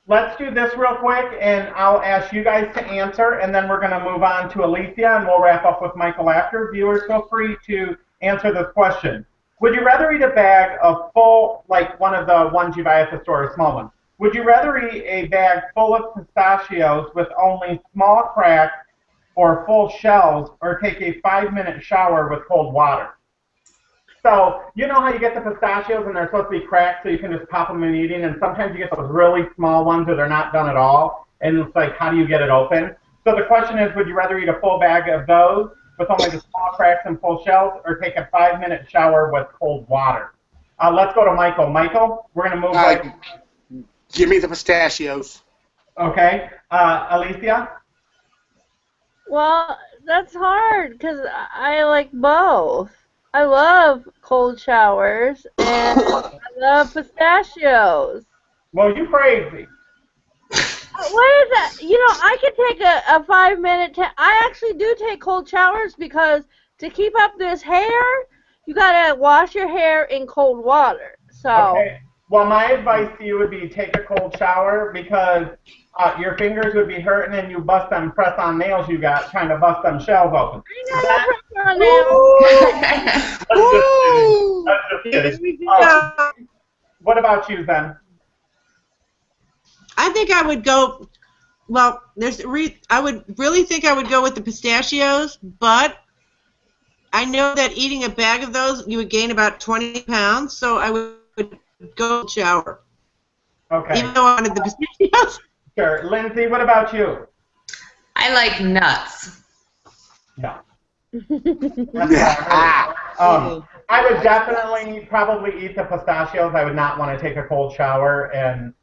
Let's do this real quick, and I'll ask you guys to answer, and then we're going to move on to Alicia, and we'll wrap up with Michael after. Viewers, feel free to answer this question. Would you rather eat a bag of full, like one of the ones you buy at the store, a small one? Would you rather eat a bag full of pistachios with only small cracks or full shells, or take a 5-minute shower with cold water? So, you know how you get the pistachios and they're supposed to be cracked so you can just pop them and eating, and sometimes you get those really small ones where they're not done at all, and it's like, how do you get it open? So the question is, would you rather eat a full bag of those with only the small cracks and full shells, or take a 5-minute shower with cold water? Let's go to Michael. Michael, we're going to move give me the pistachios. Okay. Alicia? Well, that's hard because I like both. I love cold showers, and I love pistachios. Well, you crazy. What is that? You know, I can take a 5-minute... I actually do take cold showers because to keep up this hair, you got to wash your hair in cold water. So. Okay. Well, my advice to you would be take a cold shower because your fingers would be hurting and you bust them press-on nails you got trying to bust them shells open. I got no That's just kidding. What about you, then? I think I would go. Well, I would really think I would go with the pistachios, but I know that eating a bag of those you would gain about 20 pounds, so I would go shower. Okay. Even though I wanted the pistachios. Sure. Lindsay, what about you? I like nuts. Yeah. I would definitely probably eat the pistachios. I would not want to take a cold shower and,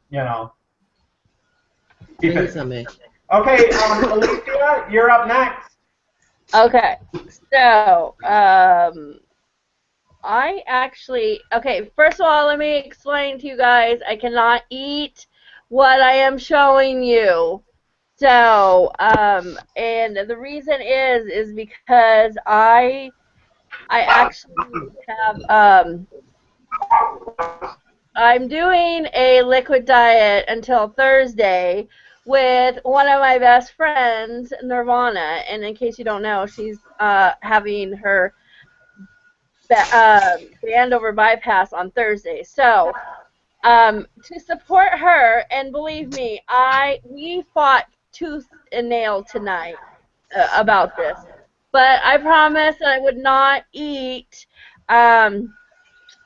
keep it. Okay, Alicia, you're up next. Okay, so, first of all, let me explain to you guys, I cannot eat what I am showing you. So, and the reason is because I actually have, I'm doing a liquid diet until Thursday with one of my best friends, Nirvana, and in case you don't know, she's having her band over bypass on Thursday. So, to support her, and believe me, we fought tooth and nail tonight about this, but I promised that I would not eat.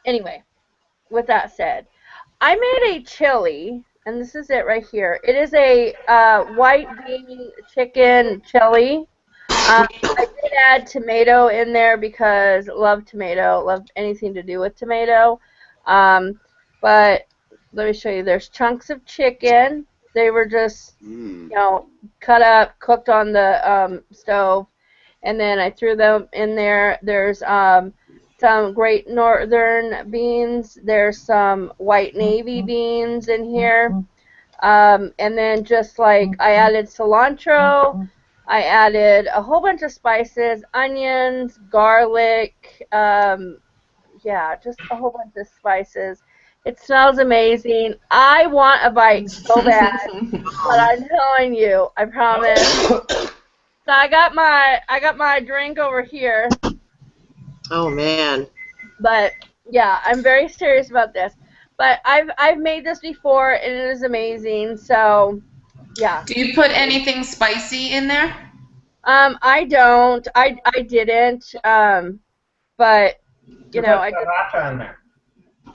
Anyway, with that said, I made a chili, and this is it right here. It is a white bean chicken chili. I did add tomato in there because love tomato, love anything to do with tomato. But let me show you. There's chunks of chicken. They were just, cut up, cooked on the stove, and then I threw them in there. There's some Great Northern beans. There's some white navy beans in here. And then just like I added cilantro. I added a whole bunch of spices, onions, garlic, just a whole bunch of spices. It smells amazing. I want a bite so bad, but I'm telling you, I promise. So I got my drink over here. Oh man. But yeah, I'm very serious about this. But I've made this before and it is amazing. So yeah. Do you put anything spicy in there? I don't. I didn't. But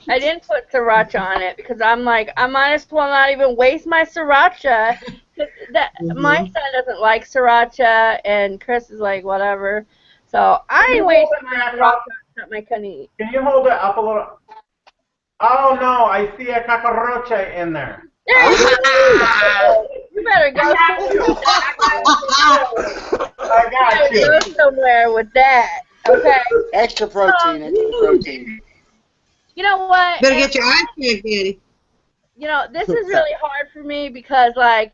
I didn't put sriracha on it because I'm like, I might as well not even waste my sriracha. my son doesn't like sriracha, and Chris is like, whatever. So I ain't wasting my sriracha on something I couldn't eat. Can you hold it up a little? Oh no, I see a cockroach in there. You better go I got you. Go somewhere with that, okay? Extra protein, extra protein. You know what? Better get your eyes checked, Daddy. You know, this is really hard for me because, like,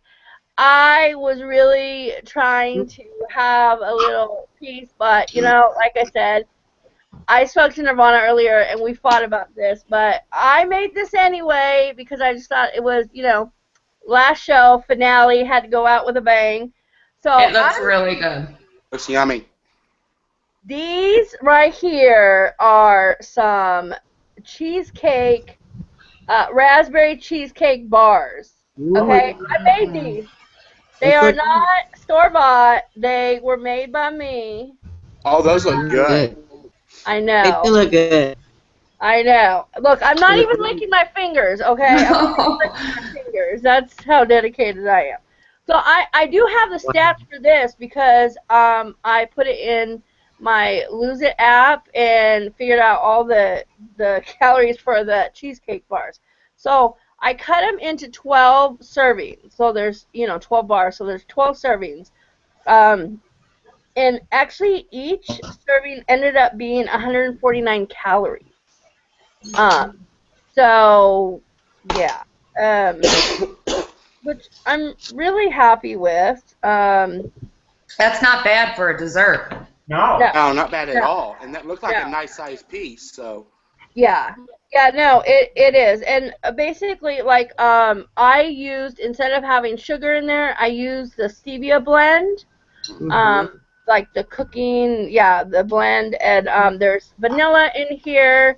I was really trying to have a little peace, but, you know, like I said, I spoke to Nirvana earlier, and we fought about this, but I made this anyway because I just thought it was, you know, last show, finale, had to go out with a bang. So It looks really good. Looks yummy. These right here are some cheesecake, raspberry cheesecake bars. Okay, I made these. They are not store-bought. They were made by me. Oh, those look good. I They know. do look good. I know. Look, I'm not even licking my fingers, okay? I'm not even licking my fingers. That's how dedicated I am. So I do have the stats for this because I put it in my Lose It app and figured out all the calories for the cheesecake bars. So I cut them into 12 servings. So there's, you know, 12 bars. So there's 12 servings. And actually each serving ended up being 149 calories. So yeah. Which I'm really happy with. That's not bad for a dessert. No. No, not bad at all. And that looked like a nice sized piece, so. Yeah. Yeah, no, it is. And basically, like, I used, instead of having sugar in there, I used the stevia blend. Like the cooking, the blend. And there's vanilla in here.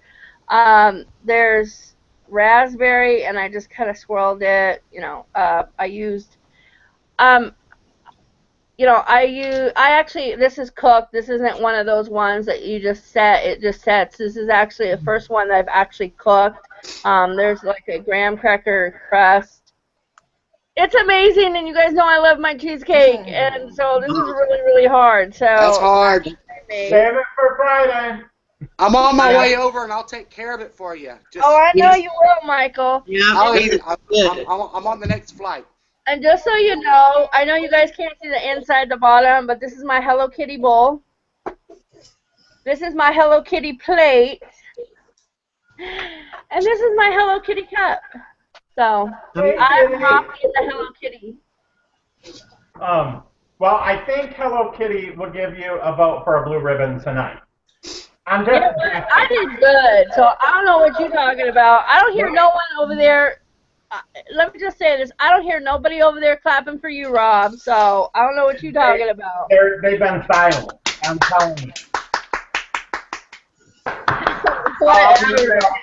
There's raspberry, and I just kind of swirled it. You know, I used, you know, I actually, this is cooked. This isn't one of those ones that you just set, it just sets. This is actually the first one that I've actually cooked. There's like a graham cracker crust. It's amazing, and you guys know I love my cheesecake, and so this is really, really hard. So that's hard. Save it for Friday. I'm on my way over, and I'll take care of it for you. Just, I know you will, Michael. Yeah, I'm on the next flight. And just so you know, I know you guys can't see the inside, the bottom, but this is my Hello Kitty bowl. This is my Hello Kitty plate. And this is my Hello Kitty cup. So, I'm rocking the Hello Kitty. Well, I think Hello Kitty will give you a vote for a blue ribbon tonight. I'm just I did good, so I don't know what you're talking about. I don't hear no one over there. Let me just say this. I don't hear nobody over there clapping for you, Rob, so I don't know what you're talking about. They've been silent. I'm telling you.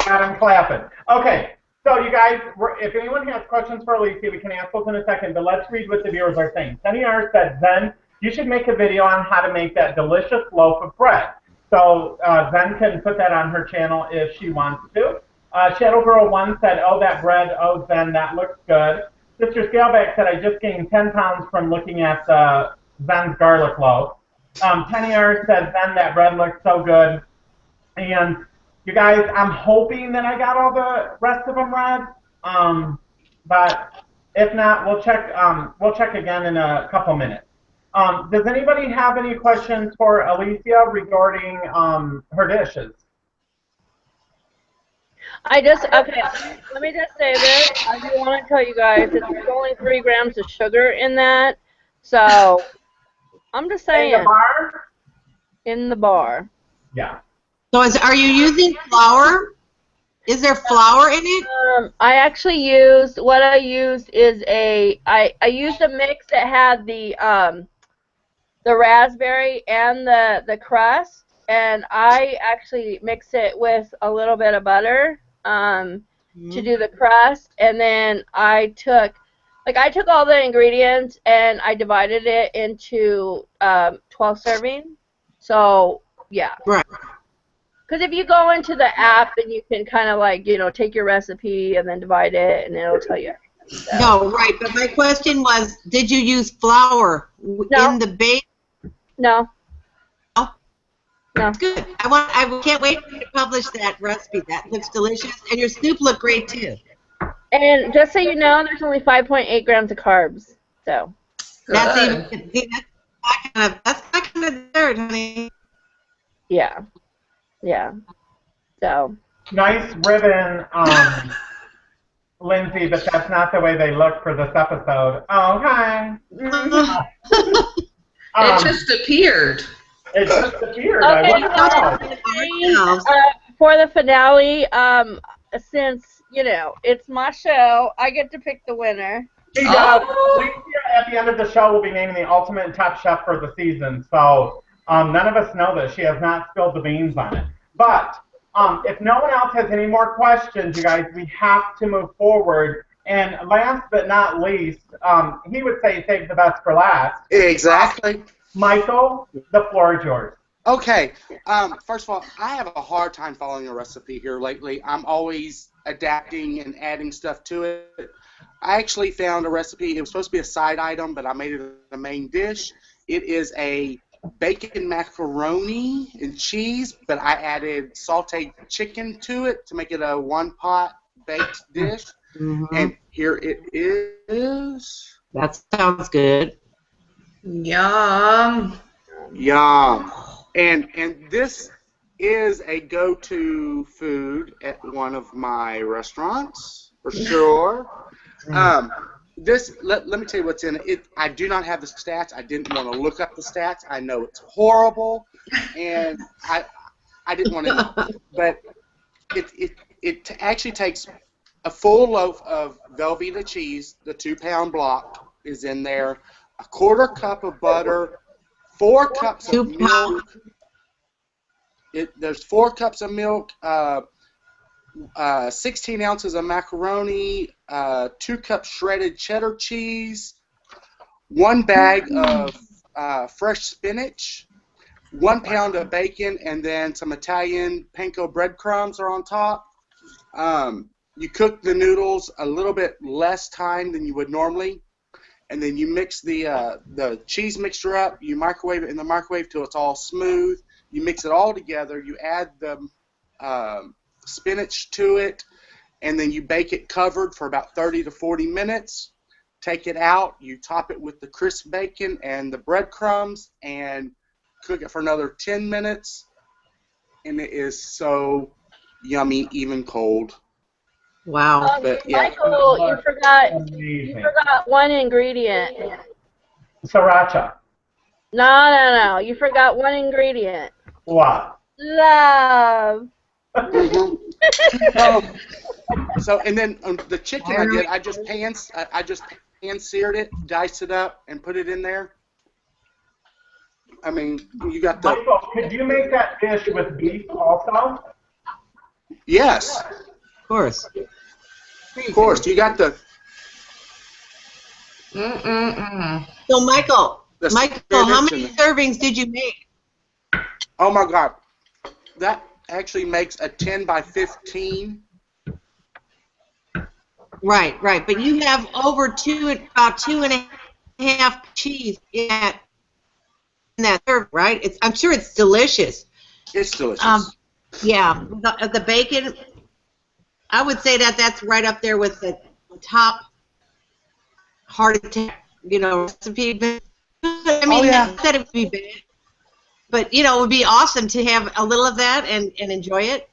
I'm clapping. Okay, so you guys, if anyone has questions for Alicia, we can ask those in a second, but let's read what the viewers are saying. Sunny R said, Zen, you should make a video on how to make that delicious loaf of bread. So Zen can put that on her channel if she wants to. Shadow Girl 1 said, oh, that bread, oh, Zen, that looks good. Sister Scaleback said, I just gained 10 pounds from looking at Zen's garlic loaf. Penny R said, Zen, that bread looks so good. And you guys, I'm hoping that I got all the rest of them read. But if not, we'll check again in a couple minutes. Does anybody have any questions for Alicia regarding her dishes? Okay, let me just say this. I do want to tell you guys that there's only 3 grams of sugar in that. So, I'm just saying. In the bar? In the bar. Yeah. So are you using flour? Is there flour in it? I actually used, what I used is I used a mix that had the raspberry and the crust, and I actually mix it with a little bit of butter to do the crust, and then I took all the ingredients and I divided it into 12 servings. So yeah. Right. Because if you go into the app, then you can kind of like, you know, take your recipe and then divide it, and it'll tell you. So. No, right. But my question was, did you use flour in the base? No. No. No. Good. I can't wait for you to publish that recipe. That looks delicious, and your soup looked great too. And just so you know, there's only 5.8 grams of carbs. So. That's even. That's not kind of dessert, honey. Yeah. Yeah. So. Nice ribbon, Lindsay, but that's not the way they look for this episode. Okay. It just appeared. It just appeared. Okay, for the finale, since, it's my show, I get to pick the winner. She does. Lindsay, at the end of the show, will be naming the ultimate top chef for the season. So none of us know this. She has not spilled the beans on it. But if no one else has any more questions, you guys, we have to move forward. And last but not least, he would say save the best for last. Exactly. Michael, the floor is yours. Okay. First of all, I have a hard time following a recipe here lately. I'm always adapting and adding stuff to it. I actually found a recipe. It was supposed to be a side item, but I made it a main dish. It is a bacon macaroni and cheese, but I added sauteed chicken to it to make it a one-pot baked dish. Mm-hmm. And here it is. That sounds good. Yum. Yum. And this is a go-to food at one of my restaurants, for sure. Let me tell you what's in it. I do not have the stats. I didn't want to look up the stats. I know it's horrible, and I didn't want to. But it actually takes a full loaf of Velveeta cheese. The 2-pound block is in there. A 1/4 cup of butter. 4 cups of milk. There's 4 cups of milk. 16 ounces of macaroni, 2 cups shredded cheddar cheese, 1 bag of fresh spinach, 1 pound of bacon, and then some Italian panko breadcrumbs are on top. You cook the noodles a little bit less time than you would normally, and then you mix the cheese mixture up. You microwave it in the microwave till it's all smooth. You mix it all together. You add the spinach to it, and then you bake it covered for about 30 to 40 minutes. Take it out, you top it with the crisp bacon and the breadcrumbs, and cook it for another 10 minutes, and it is so yummy, even cold. Wow. But, yeah. Michael, you forgot one ingredient. Sriracha. No, you forgot one ingredient. What? Love. Mm-hmm. So and then the chicken I just pan seared it, diced it up, and put it in there. I mean, you got the. Michael, could you make that dish with beef also? Yes. Of course. Of course, you got the. So Michael, how many and servings did you make? Oh my God, that actually makes a 10 by 15. Right. But you have about 2.5 cheese in that serve, right? I'm sure it's delicious. It's delicious. Yeah, the bacon. I would say that's right up there with the top heart attack, recipe. I mean, not that it would be bad, but it would be awesome to have a little of that and enjoy it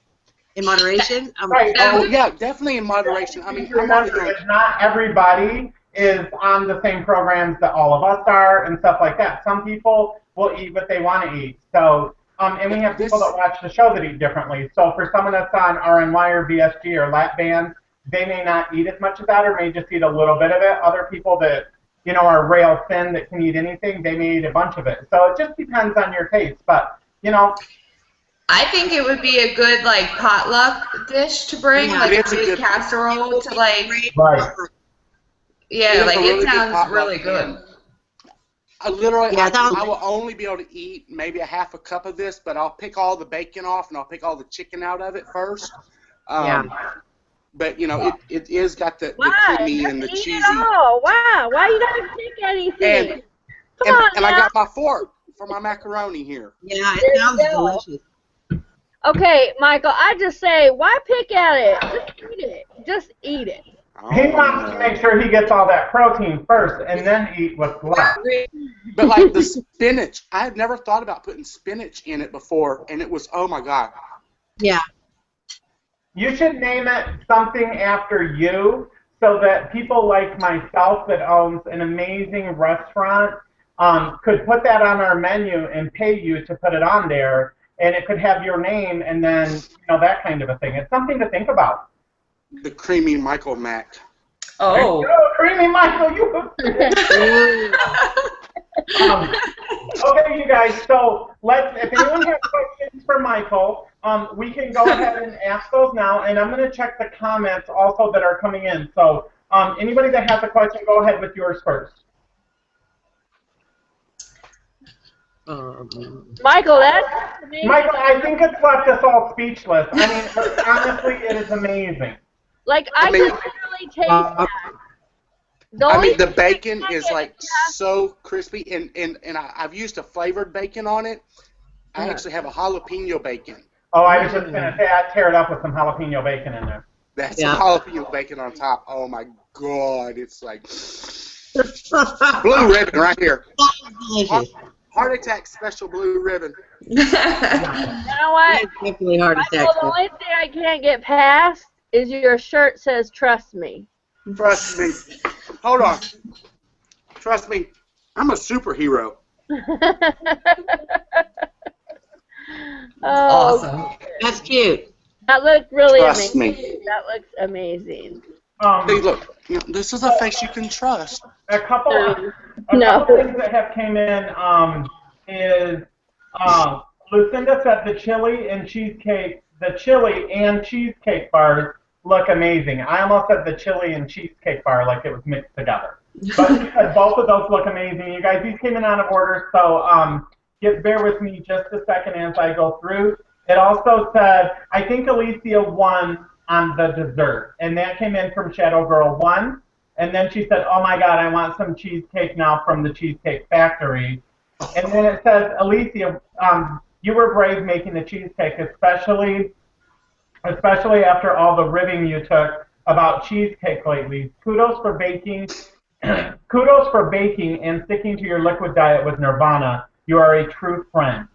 in moderation. Right. Oh yeah, definitely in moderation. I mean, remember, not everybody is on the same programs that all of us are and stuff like that. Some people will eat what they want to eat. So, and we have people that watch the show that eat differently. So for someone that's on RNY or VSG or lap band, they may not eat as much of that or may just eat a little bit of it. Other people that, are rail thin that can eat anything, they may eat a bunch of it. So it just depends on your taste. But, I think it would be a good, potluck dish to bring, a big casserole to, Right. Yeah, it sounds really good. I will only be able to eat maybe a half a cup of this, but I'll pick all the bacon off and I'll pick all the chicken out of it first. But you know, it is got the creamy and the Just cheesy. eat it all. Why you gotta pick anything? Come on And now. I got my fork for my macaroni here. Yeah, it sounds There you go. delicious. Okay, Michael, I just say, why pick at it? Just eat it. Just eat it. He wants to make sure he gets all that protein first and then eat what's left. But like the spinach, I had never thought about putting spinach in it before, and it was, oh my God. Yeah. You should name it something after you so that people like myself that owns an amazing restaurant could put that on our menu and pay you to put it on there, and it could have your name and then, you know, that kind of a thing. It's something to think about. The creamy Michael Mac. Oh. Creamy Michael, you. Okay, you guys. So if anyone has questions for Michael, we can go ahead and ask those now. And I'm going to check the comments also that are coming in. So anybody that has a question, go ahead with yours first. Michael, that's amazing. Michael, I think it's left us all speechless. I mean, honestly, it is amazing. Like, I could literally taste that. I mean, the bacon is like so crispy, and I've used a flavored bacon on it. I actually have a jalapeno bacon. Oh, I was just going to say I'd tear it up with some jalapeno bacon in there. That's some jalapeno bacon on top. Oh my God, it's like blue ribbon right here. Heart attack special blue ribbon. You know what? It's definitely heart attack. Michael, the only thing I can't get past is your shirt says "Trust me." Trust me. Hold on. Trust me. I'm a superhero. Awesome. That's cute. That looked really Trust amazing. me. That looks amazing. Hey, look. You know, this is a face you can trust. A couple things that have came in is Lucinda said the chili and cheesecake bars look amazing. I almost said the chili and cheesecake bar like it was mixed together. But she said both of those look amazing. You guys, these came in out of order, so bear with me just a second as I go through. It also said, I think Alicia won on the dessert, and that came in from Shadow Girl 1. And then she said, oh my God, I want some cheesecake now from the Cheesecake Factory. And then it says, Alicia, you were brave making the cheesecake, especially after all the ribbing you took about cheesecake lately. Kudos for baking and sticking to your liquid diet with Nirvana. You are a true friend.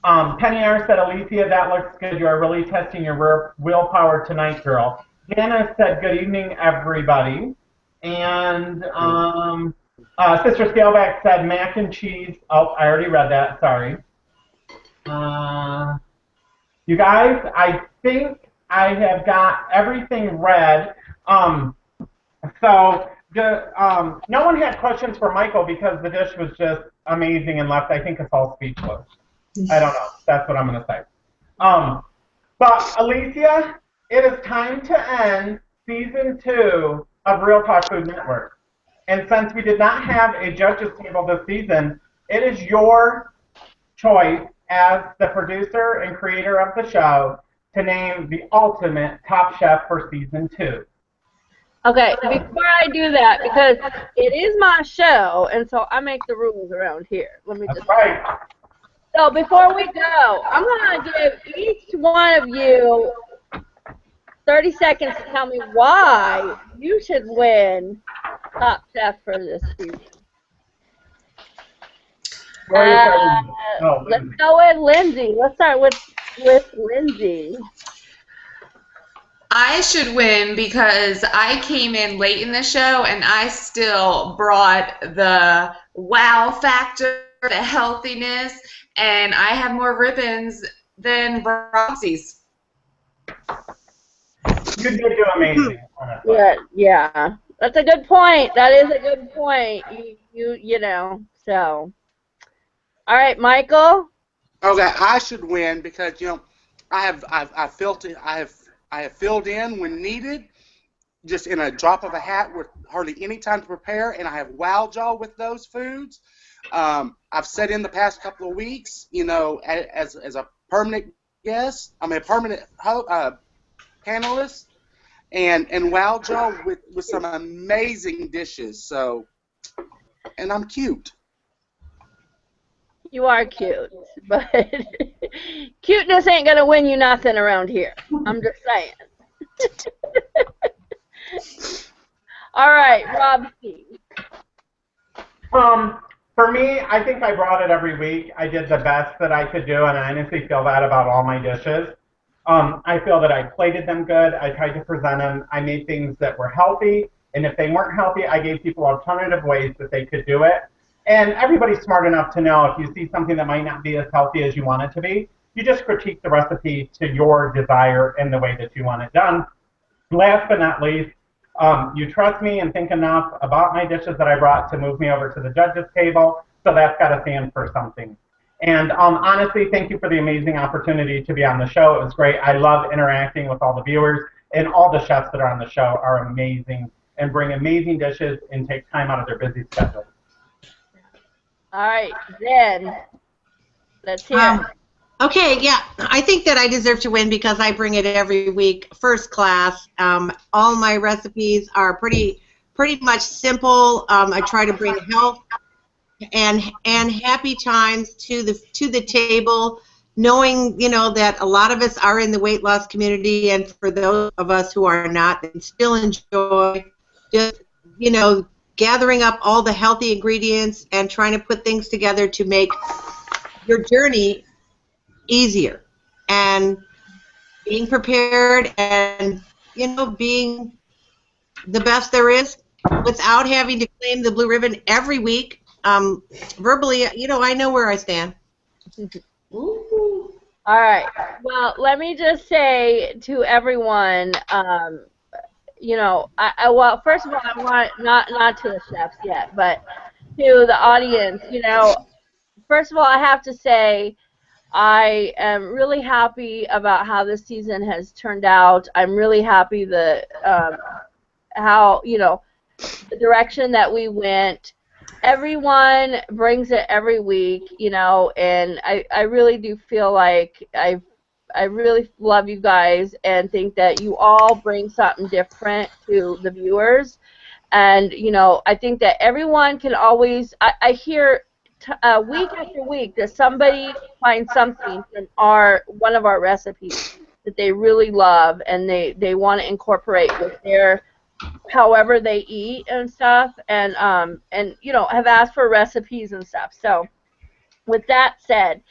Penny R said, Alicia, that looks good. You are really testing your willpower tonight, girl. Jana said, good evening, everybody. And Sister Scaleback said, mac and cheese. Oh, I already read that. Sorry. You guys, I think I have got everything read. So no one had questions for Michael because the dish was just amazing and left, I think, us all speechless. I don't know. That's what I'm going to say. But Alicia, it is time to end season 2 of Real Talk Food Network. And since we did not have a judges table this season, it is your choice as the producer and creator of the show to name the ultimate top chef for season 2. Okay, before I do that, because it is my show, and so I make the rules around here. Let me just. That's right. So before we go, I'm going to give each one of you 30 seconds to tell me why you should win Top Chef for this season. Let's go with Lindsay. Let's start with Lindsay. I should win because I came in late in the show and I still brought the wow factor, the healthiness, and I have more ribbons than Roxy's. You did do amazing. Yeah. That's a good point. That is a good point. You know, so. All right, Michael. Okay, I should win because I have filled in when needed, just in a drop of a hat with hardly any time to prepare, and I have wowed y'all with those foods. I've said in the past couple of weeks, as a permanent guest, I'm a permanent panelist, and wowed y'all with some amazing dishes. So, and I'm cute. You are cute, but cuteness ain't gonna win you nothing around here. I'm just saying. All right, Rob C. For me, I think I brought it every week. I did the best that I could do, and I honestly feel that about all my dishes. I feel that I plated them good. I tried to present them. I made things that were healthy, and if they weren't healthy, I gave people alternative ways that they could do it. And everybody's smart enough to know if you see something that might not be as healthy as you want it to be, you just critique the recipe to your desire and the way that you want it done. Last but not least, you trust me and think enough about my dishes that I brought to move me over to the judges table, so that's got to stand for something. And honestly, thank you for the amazing opportunity to be on the show. It was great. I love interacting with all the viewers, and all the chefs that are on the show are amazing and bring amazing dishes and take time out of their busy schedule. All right, then let's hear it. Okay, yeah, I think that I deserve to win because I bring it every week, first class. All my recipes are pretty much simple. I try to bring health and happy times to the table, knowing that a lot of us are in the weight loss community, and for those of us who are not, and still enjoy just gathering up all the healthy ingredients and trying to put things together to make your journey easier, and being prepared and being the best there is without having to claim the blue ribbon every week. Verbally, I know where I stand. All right. Well, let me just say to everyone, well, first of all, I want not to the chefs yet, but to the audience. First of all, I have to say I am really happy about how this season has turned out. I'm really happy how the direction that we went. Everyone brings it every week, and I really do feel like I really love you guys and think that you all bring something different to the viewers. And, I think that everyone can always, I hear week after week that somebody finds something from one of our recipes that they really love and they want to incorporate with their however they eat and stuff, and have asked for recipes and stuff. So with that said,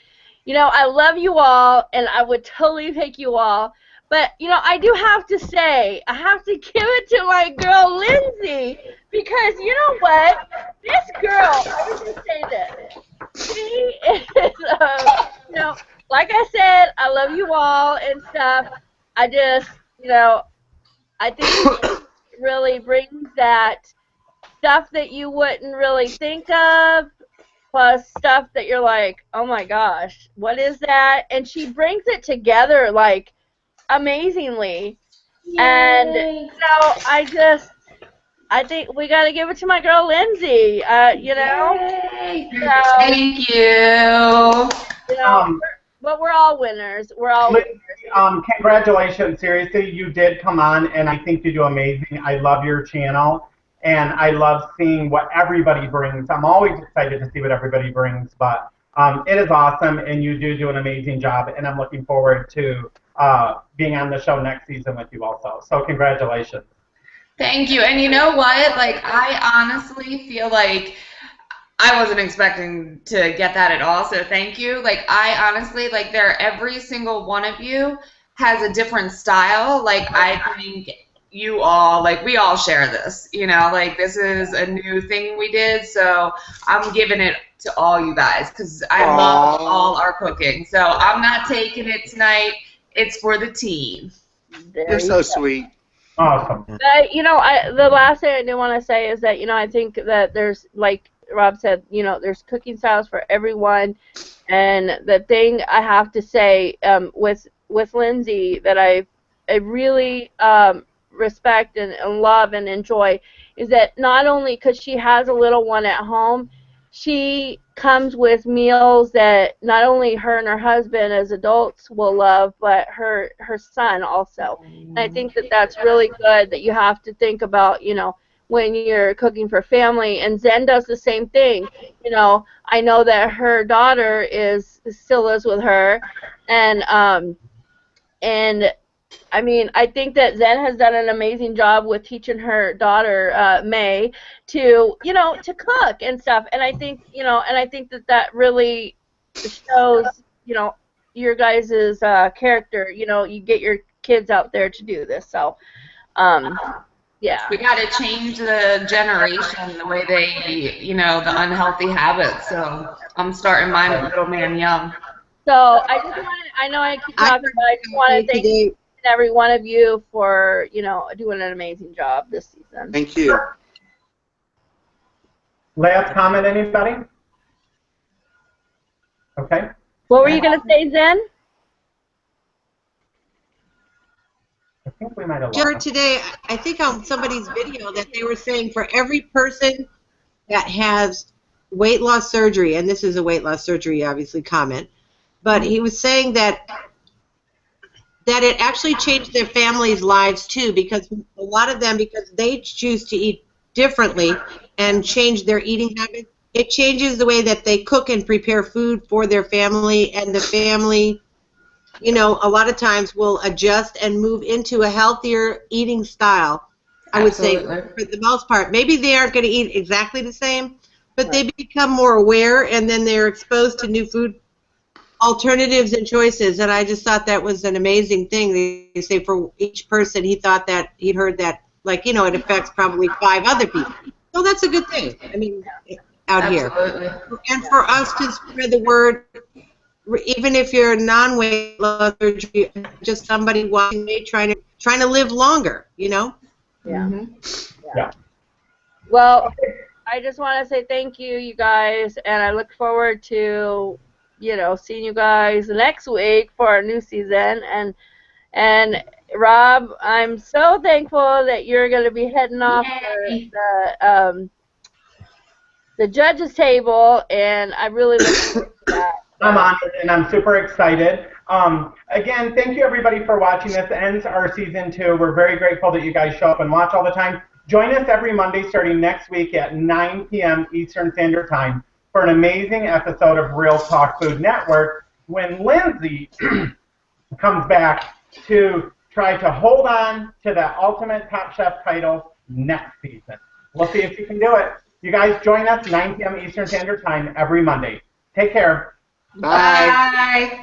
I love you all, and I would totally pick you all. But, I do have to say, I have to give it to my girl, Lindsay, because you know what? This girl, let me just say this. She is, like I said, I love you all and stuff. I just, I think she really brings that stuff that you wouldn't really think of, plus stuff that you're like, oh my gosh, what is that? And she brings it together like amazingly. Yay. And I think we got to give it to my girl Lindsay. Yay. Thank you. But we're all winners. We're all winners. Congratulations, seriously, you did come on, and I think you do amazing. I love your channel. And I love seeing what everybody brings. I'm always excited to see what everybody brings, but it is awesome, and you do an amazing job, and I'm looking forward to being on the show next season with you also. So congratulations. Thank you. And you know what? Like, I honestly feel like I wasn't expecting to get that at all, so thank you. Like, I honestly, like, every single one of you has a different style. Like, I think you all, like, we all share this, like, this is a new thing we did, so I'm giving it to all you guys because I love all our cooking. So I'm not taking it tonight. It's for the team. You're so sweet. Awesome. The last thing I do want to say is that, I think that there's, like Rob said, there's cooking styles for everyone, and the thing I have to say with Lindsay that I really respect and love and enjoy is that not only because she has a little one at home, she comes with meals that not only her and her husband as adults will love, but her son also. And I think that that's really good, that you have to think about, you know, when you're cooking for family. And Zen does the same thing. You know, I know that her daughter still lives with her, and I mean, I think that Zen has done an amazing job with teaching her daughter, May, to, you know, to cook and stuff. And I think, you know, and I think that that really shows, you know, your guys' character. You know, you get your kids out there to do this. So, yeah. We got to change the generation, the way they, you know, the unhealthy habits. So I'm starting mine with little man young. So I just want to, I know I keep talking, but I just want to thank each and every one of you for, you know, doing an amazing job this season. Thank you. Last comment, anybody? Okay. What were you going to say, Zen? I think we might have Sure, lost. today, I think on somebody's video that they were saying for every person that has weight loss surgery, and this is a weight loss surgery, obviously, comment, but he was saying that it actually changed their families' lives too, because a lot of them, because they choose to eat differently and change their eating habits, it changes the way that they cook and prepare food for their family, and the family, you know, a lot of times will adjust and move into a healthier eating style. I would say, for the most part. Maybe they aren't going to eat exactly the same, but they become more aware, and then they're exposed to new food alternatives and choices. And I just thought that was an amazing thing. They say for each person, he thought that he'd heard that, like, you know, it affects probably 5 other people. So that's a good thing. I mean, out here. And for us to spread the word, even if you're non-weight loss surgery, just somebody watching me trying to live longer, you know? Yeah. Yeah. Well, I just want to say thank you, you guys, and I look forward to, you know, seeing you guys next week for our new season. And Rob, I'm so thankful that you're going to be heading off the judges table, and I really look forward to that. I'm honored and I'm super excited. Again, thank you everybody for watching. This ends our season 2. We're very grateful that you guys show up and watch all the time. Join us every Monday starting next week at 9 p.m. Eastern Standard Time for an amazing episode of Real Talk Food Network when Lindsay comes back to try to hold on to the Ultimate Top Chef title next season. We'll see if she can do it. You guys join us 9 p.m. Eastern Standard Time every Monday. Take care. Bye. Bye.